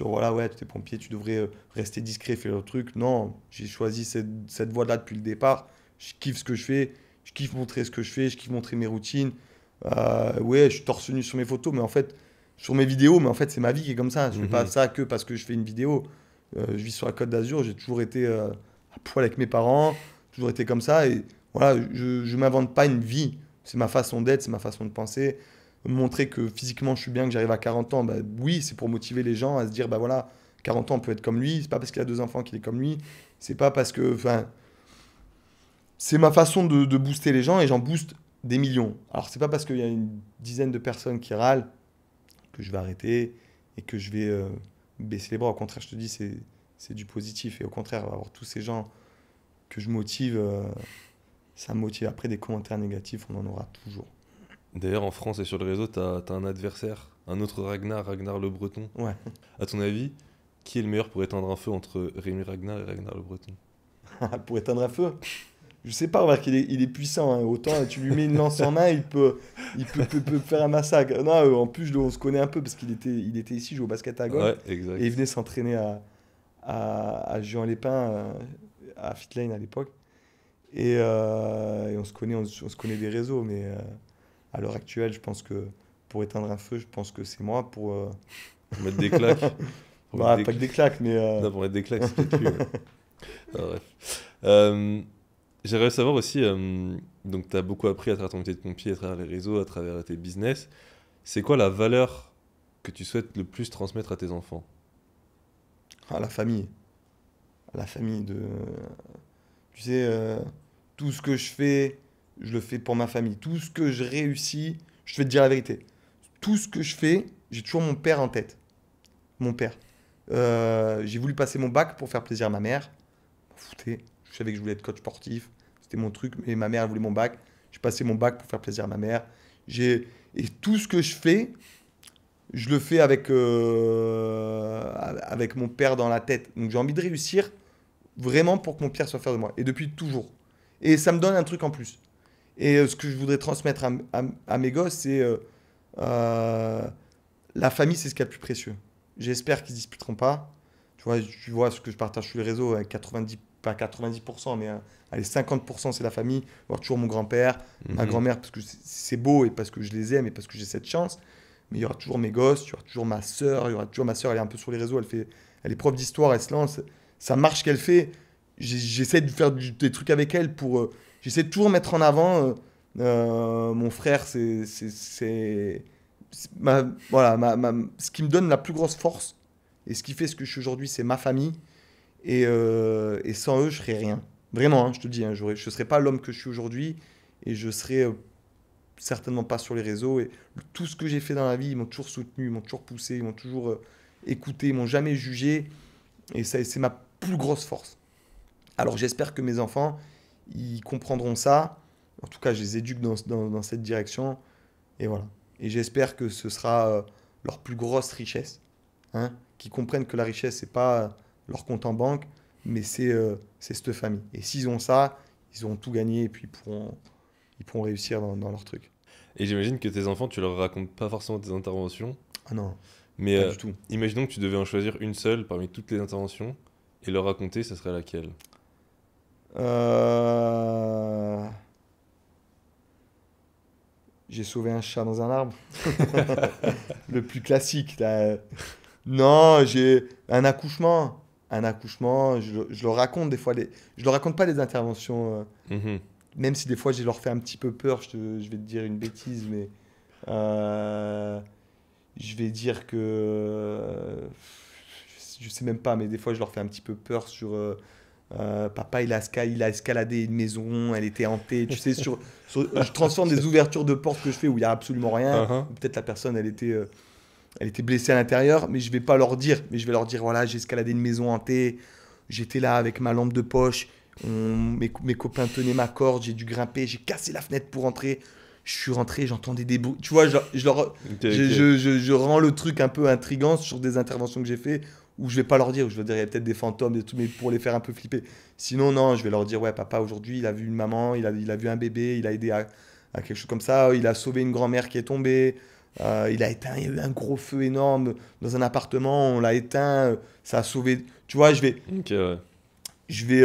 voilà, ouais, tu es pompier, tu devrais rester discret, faire le truc. Non, j'ai choisi cette voie-là depuis le départ. Je kiffe ce que je fais, je kiffe montrer ce que je fais, je kiffe montrer mes routines. Ouais, je suis torse nu sur mes photos, mais en fait, sur mes vidéos, mais en fait, c'est ma vie qui est comme ça. Je fais pas Mhm. ça que parce que je fais une vidéo. Je vis sur la Côte d'Azur, j'ai toujours été à poil avec mes parents, toujours été comme ça. Et voilà, je m'invente pas une vie. C'est ma façon d'être, c'est ma façon de penser. Montrer que physiquement je suis bien, que j'arrive à 40 ans, bah, oui, c'est pour motiver les gens à se dire, bah voilà, 40 ans on peut être comme lui. C'est pas parce qu'il a 2 enfants qu'il est comme lui. C'est pas parce que, enfin, c'est ma façon de booster les gens et j'en booste des millions. Alors c'est pas parce qu'il y a une dizaine de personnes qui râlent que je vais arrêter et que je vais baisser les bras. Au contraire, je te dis, c'est du positif. Et au contraire, avoir tous ces gens que je motive, ça me motive. Après, des commentaires négatifs, on en aura toujours. D'ailleurs, en France et sur le réseau, t'as un adversaire, un autre Ragnar, Ragnar le Breton. Ouais. À ton avis, qui est le meilleur pour éteindre un feu entre Rémi Ragnar et Ragnar le Breton? Pour éteindre un feu. Je sais pas, remarque, il est puissant, hein. Autant tu lui mets une lance en main, peut faire un massacre. Non, en plus, on se connaît un peu parce qu'il était ici, jouer au basket à Gand. Ouais, Et il exact. venait s'entraîner à Juan-les-Pins, à Fitlane à l'époque. Et on se connaît des réseaux, mais à l'heure actuelle, je pense que pour éteindre un feu, je pense que c'est moi. Pour mettre des claques. Pour mettre Bah, des pas que des claques. claques, mais Non, pour mettre des claques, c'est peut-être lui. Ouais. Ah, bref. Euh, J'aimerais savoir aussi, donc tu as beaucoup appris à travers ton métier de pompier, à travers les réseaux, à travers tes business. C'est quoi la valeur que tu souhaites le plus transmettre à tes enfants? à la famille. À la famille de. Tu sais, tout ce que je fais, je le fais pour ma famille. Tout ce que je réussis, je vais te dire la vérité. Tout ce que je fais, j'ai toujours mon père en tête. Mon père. J'ai voulu passer mon bac pour faire plaisir à ma mère. Je m'en foutais. Je savais que je voulais être coach sportif. C'était mon truc. Mais ma mère, elle voulait mon bac. J'ai passé mon bac pour faire plaisir à ma mère. Et tout ce que je fais, je le fais avec mon père dans la tête. Donc j'ai envie de réussir vraiment pour que mon père soit fier de moi. Et depuis toujours. Et ça me donne un truc en plus. Et ce que je voudrais transmettre à mes gosses, c'est euh, la famille, c'est ce qu'il y a de plus précieux. J'espère qu'ils ne se disputeront pas. Tu vois ce que je partage sur les réseaux, avec 90, pas 90%, mais allez, 50%, c'est la famille. Voir toujours mon grand-père, ma Mhm. grand-mère, parce que c'est beau et parce que je les aime et parce que j'ai cette chance. Mais il y aura toujours mes gosses, il y aura toujours ma sœur. Il y aura toujours ma sœur, elle est un peu sur les réseaux, elle est prof d'histoire, elle se lance. Ça marche ce qu'elle fait. J'essaie de faire des trucs avec elle pour. J'essaie de toujours mettre en avant mon frère, voilà, ce qui me donne la plus grosse force et ce qui fait ce que je suis aujourd'hui, c'est ma famille. Et sans eux, je serais rien. Vraiment, hein, je te dis, hein, je ne serais pas l'homme que je suis aujourd'hui et je serais certainement pas sur les réseaux. Et tout ce que j'ai fait dans la vie, ils m'ont toujours soutenu, ils m'ont toujours poussé, ils m'ont toujours écouté, ils m'ont jamais jugé. Et ça, c'est ma plus grosse force. Alors j'espère que mes enfants, ils comprendront ça. En tout cas, je les éduque dans cette direction. Et voilà. Et j'espère que ce sera leur plus grosse richesse. Hein, qu'ils comprennent que la richesse, c'est pas leur compte en banque, mais c'est cette famille. Et s'ils ont ça, ils auront tout gagné et puis ils pourront réussir dans leur truc. Et j'imagine que tes enfants, tu leur racontes pas forcément tes interventions, Ah non, mais pas du tout. imaginons que tu devais en choisir une seule parmi toutes les interventions et leur raconter, ça serait laquelle? Euh, J'ai sauvé un chat dans un arbre. Le plus classique, là. Non, j'ai un accouchement. Un accouchement, je leur raconte des fois. Je leur raconte pas les interventions. Mhm. Même si des fois, je leur fais un petit peu peur. Je vais te dire une bêtise, mais euh, je vais dire que. Je sais même pas, mais des fois, je leur fais un petit peu peur sur. Papa, il a escaladé une maison, elle était hantée. Tu sais, je transforme des ouvertures de portes que je fais où il n'y a absolument rien. Uhum. Peut-être la personne, elle était blessée à l'intérieur, mais je vais pas leur dire. Mais je vais leur dire, voilà, j'ai escaladé une maison hantée, j'étais là avec ma lampe de poche, mes copains tenaient ma corde, j'ai dû grimper, j'ai cassé la fenêtre pour rentrer. Je suis rentré, j'entendais des bruits. Tu vois, Ok, ok. je rends le truc un peu intriguant sur des interventions que j'ai fait où je vais pas leur dire, où je vais dire, il y a peut-être des fantômes, des trucs, mais pour les faire un peu flipper. Sinon, non, je vais leur dire, ouais, papa, aujourd'hui, il a vu une maman, il a vu un bébé, il a aidé à quelque chose comme ça, il a sauvé une grand-mère qui est tombée, il a éteint, il y a eu un gros feu énorme dans un appartement, on l'a éteint, ça a sauvé. Tu vois, Ok, ouais. je vais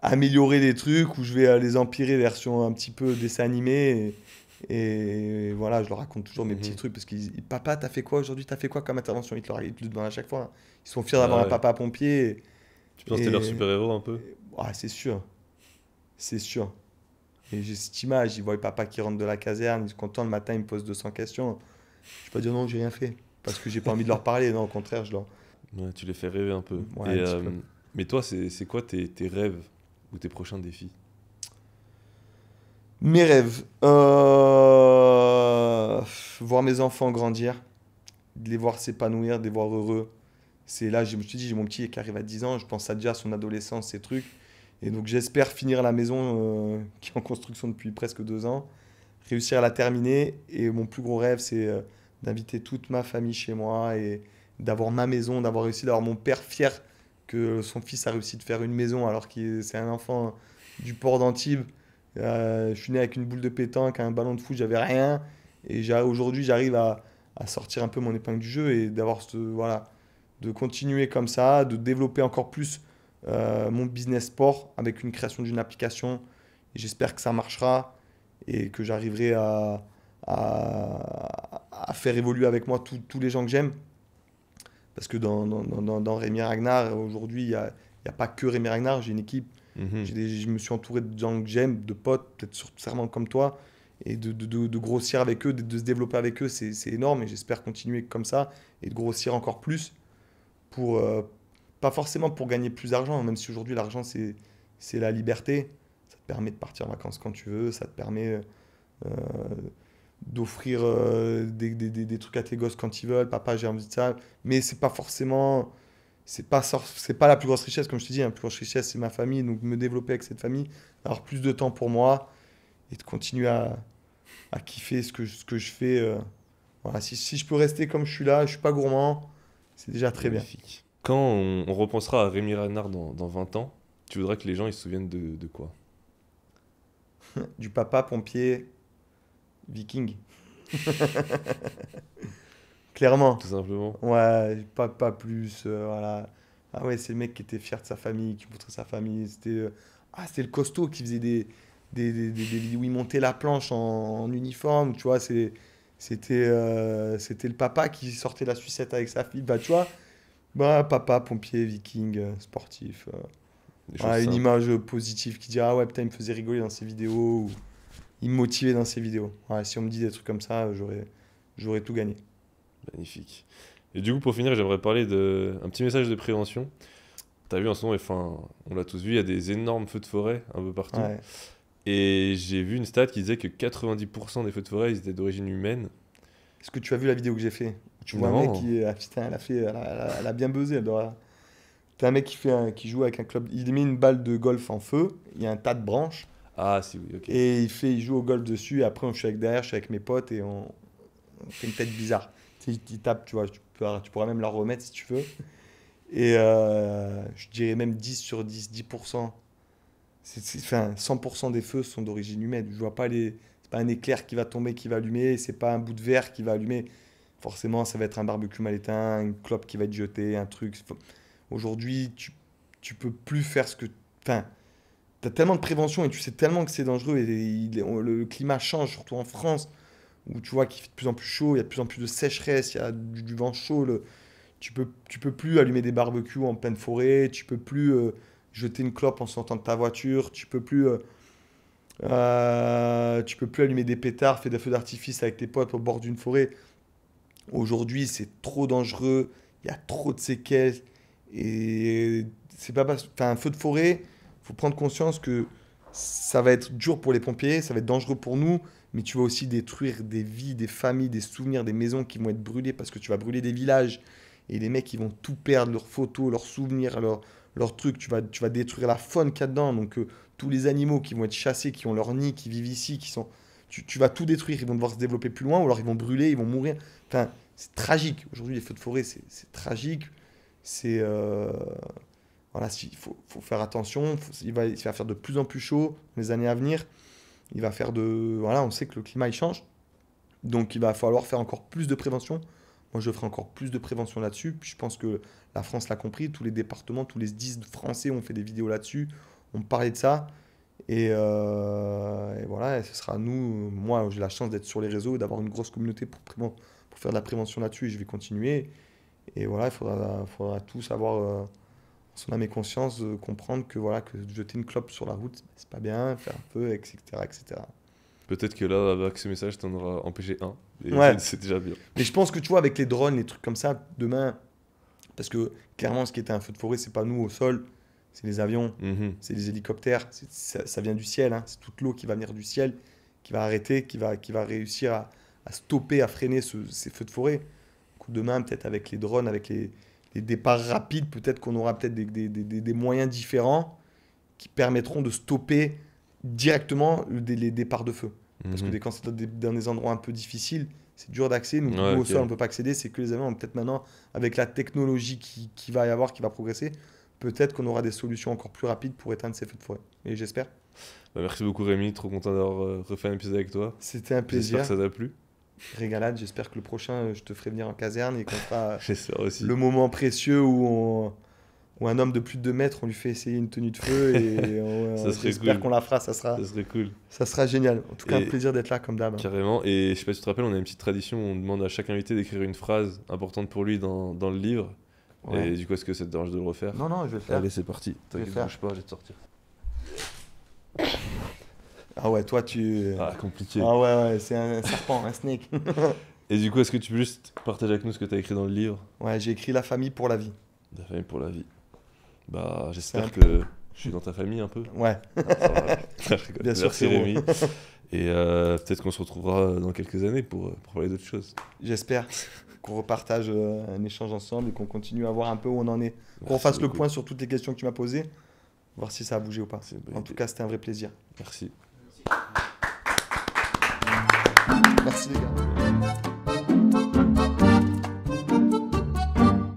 améliorer des trucs ou je vais les empirer version un petit peu dessin animé. Et voilà, je leur raconte toujours mes petits Mhm. trucs parce papa, t'as fait quoi aujourd'hui? T'as fait quoi comme intervention? Ils te le demandent à chaque fois. Ils sont fiers d'avoir Ah un ouais. papa pompier. Tu penses que t'es leur super-héros un peu? Ouais, c'est sûr, c'est sûr. Et j'ai cette image, ils voient papa qui rentre de la caserne, ils sont contents le matin, ils me posent 200 questions. Je peux pas dire non, j'ai rien fait. Parce que j'ai pas envie de leur parler, non, au contraire, je leur. Ouais, tu les fais rêver un peu. Ouais, Et, un petit peu. mais toi, c'est quoi tes rêves ou tes prochains défis? Mes rêves. Voir mes enfants grandir, de les voir s'épanouir, de les voir heureux. C'est là, je me suis dit, j'ai mon petit qui arrive à 10 ans, je pense à déjà son adolescence, ces trucs. Et donc j'espère finir la maison qui est en construction depuis presque 2 ans, réussir à la terminer. Et mon plus gros rêve, c'est d'inviter toute ma famille chez moi et d'avoir ma maison, d'avoir réussi, d'avoir mon père fier que son fils a réussi de faire une maison alors que c'est un enfant du port d'Antibes. Je suis né avec une boule de pétanque, un ballon de foot, j'avais rien. Et aujourd'hui, j'arrive à sortir un peu mon épingle du jeu et d'avoir voilà, de continuer comme ça, de développer encore plus mon business sport avec une création d'une application. Et j'espère que ça marchera et que j'arriverai à faire évoluer avec moi tous les gens que j'aime. Parce que dans Rémi Ragnar, aujourd'hui, il y a pas que Rémi Ragnar, j'ai une équipe, Mhm. je me suis entouré de gens que j'aime, de potes, peut-être sûrement comme toi, et de grossir avec eux, de se développer avec eux, c'est énorme, et j'espère continuer comme ça, et de grossir encore plus, pour, pas forcément pour gagner plus d'argent, même si aujourd'hui l'argent c'est la liberté, ça te permet de partir en vacances quand tu veux, ça te permet euh, d'offrir des trucs à tes gosses quand ils veulent, papa j'ai envie de ça, mais c'est pas forcément, c'est pas la plus grosse richesse, comme je te dis, la plus grosse richesse c'est ma famille, donc me développer avec cette famille, avoir plus de temps pour moi et de continuer à kiffer ce que je fais. Voilà, si je peux rester comme je suis là, je suis pas gourmand, c'est déjà très bien. Magnifique. Quand on repensera à Rémi Ragnar dans 20 ans, tu voudrais que les gens ils se souviennent de quoi? Du papa pompier viking, clairement. Tout simplement. Ouais, pas plus, voilà. Ah ouais, c'est le mec qui était fier de sa famille, qui montrait sa famille. C'était le costaud qui faisait des vidéos où il montait la planche en uniforme, tu vois. C'était le papa qui sortait la sucette avec sa fille, bah tu vois. Bah, papa, pompier, viking, sportif. Des choses Voilà, une simples. image positive qui dit, ah ouais, putain, il me faisait rigoler dans ses vidéos, ou il me motivait dans ses vidéos. Ouais, si on me dit des trucs comme ça, j'aurais tout gagné. Magnifique. Et du coup, pour finir, j'aimerais parler de un petit message de prévention. T'as vu en ce moment, enfin, on l'a tous vu, il y a des énormes feux de forêt un peu partout. Ouais. Et j'ai vu une stat qui disait que 90% des feux de forêt ils étaient d'origine humaine. Est-ce que tu as vu la vidéo que j'ai fait? Tu vois un Non. mec qui... Ah, putain, elle a bien buzzé. T'as un mec qui joue avec un club. Il met une balle de golf en feu. Il y a un tas de branches. Ah, si, oui, ok. Et il joue au golf dessus. Et après, je suis derrière, je suis avec mes potes et on fait une tête bizarre. Tu sais, il tape, tu vois. Tu pourras même la remettre si tu veux. Et je dirais même 10 sur 10, 10%. Enfin, 100% des feux sont d'origine humaine. Je vois pas c'est pas un éclair qui va tomber, qui va allumer. C'est pas un bout de verre qui va allumer. Forcément, ça va être un barbecue mal éteint, une clope qui va être jetée, un truc. Aujourd'hui, tu peux plus faire ce que... Enfin, tu as tellement de prévention et tu sais tellement que c'est dangereux. Et le climat change, surtout en France, où tu vois qu'il fait de plus en plus chaud, il y a de plus en plus de sécheresse, il y a du vent chaud. Tu peux plus allumer des barbecues en pleine forêt, tu peux plus jeter une clope en sortant de ta voiture, tu peux plus allumer des pétards, faire des feux d'artifice avec tes potes au bord d'une forêt. Aujourd'hui, c'est trop dangereux, il y a trop de séquelles. Et c'est pas parce... Enfin, un feu de forêt, il faut prendre conscience que ça va être dur pour les pompiers, ça va être dangereux pour nous, mais tu vas aussi détruire des vies, des familles, des souvenirs, des maisons qui vont être brûlées parce que tu vas brûler des villages. Et les mecs, ils vont tout perdre, leurs photos, leurs souvenirs, leurs trucs. Tu vas détruire la faune qu'il y a dedans. Donc, tous les animaux qui vont être chassés, qui ont leur nid, qui vivent ici, tu vas tout détruire. Ils vont devoir se développer plus loin ou alors ils vont brûler, ils vont mourir. Enfin, c'est tragique. Aujourd'hui, les feux de forêt, c'est tragique. C'est voilà, il faut faire attention. Il va faire de plus en plus chaud dans les années à venir. Il va faire voilà, on sait que le climat il change, donc il va falloir faire encore plus de prévention. Moi, je ferai encore plus de prévention là-dessus. Puis je pense que la France l'a compris. Tous les départements, tous les 10 français ont fait des vidéos là-dessus, ont parlé de ça. Et voilà, et ce sera nous. Moi, j'ai la chance d'être sur les réseaux et d'avoir une grosse communauté pour faire de la prévention là-dessus. Et je vais continuer. Et voilà, il faudra tous avoir son âme et conscience, comprendre que, voilà, que jeter une clope sur la route, c'est pas bien, faire un feu, etc. etc. Peut-être que là, avec ce message, t'en auras empêché un. Et Ouais. c'est déjà bien. Mais je pense que tu vois, avec les drones, les trucs comme ça, demain, parce que clairement, ce qui était un feu de forêt, c'est pas nous au sol, c'est les avions, Mhm. c'est les hélicoptères, ça vient du ciel, hein, c'est toute l'eau qui va venir du ciel, qui va arrêter, qui va réussir à stopper, à freiner ces feux de forêt. Donc, demain, peut-être avec les drones, avec les départs rapides, peut-être qu'on aura peut-être des moyens différents qui permettront de stopper directement les départs de feu. Parce que Mhm. quand c'est dans des endroits un peu difficiles, c'est dur d'accès. Nous, Ouais, au ok. sol, on ne peut pas accéder. C'est que les avions, peut-être maintenant, avec la technologie qui va y avoir, qui va progresser, peut-être qu'on aura des solutions encore plus rapides pour éteindre ces feux de forêt. Et j'espère. Bah, merci beaucoup Rémi, trop content d'avoir refait un épisode avec toi. C'était un J'espère plaisir. que ça t'a plu. Régalade. J'espère que le prochain, je te ferai venir en caserne et qu'on fera J'espère aussi. le moment précieux où un homme de plus de 2 mètres, on lui fait essayer une tenue de feu et Ça serait j'espère cool. qu'on la fera. Ça sera Ça serait cool. génial. En tout cas, Et- un plaisir d'être là comme d'hab. Carrément. Et je sais pas si tu te rappelles, on a une petite tradition où on demande à chaque invité d'écrire une phrase importante pour lui dans le livre. Ouais. Et du coup, est-ce que ça te dérange de le refaire? Non, non, je vais le faire. Allez, c'est parti. Je vais T'inquiète, faire. bouge pas, je vais te sortir. Ah ouais, toi, tu... Ah, compliqué. Ah ouais, c'est un serpent, un snake. Et du coup, est-ce que tu peux juste partager avec nous ce que tu as écrit dans le livre? Ouais, j'ai écrit La famille pour la vie. La famille pour la vie. Bah, j'espère C'est que je suis dans ta famille un peu. Ouais, Ah, ça va. Je rigole. Bien sûr, Merci frérot. Rémi. Et peut-être qu'on se retrouvera dans quelques années pour parler d'autres choses. j'espère qu'on repartage un échange ensemble et qu'on continue à voir un peu où on en est. Qu'on Merci fasse le beaucoup. point sur toutes les questions que tu m'as posées, voir si ça a bougé ou pas. C'est une bonne En tout idée. cas, c'était un vrai plaisir. Merci. Merci les gars.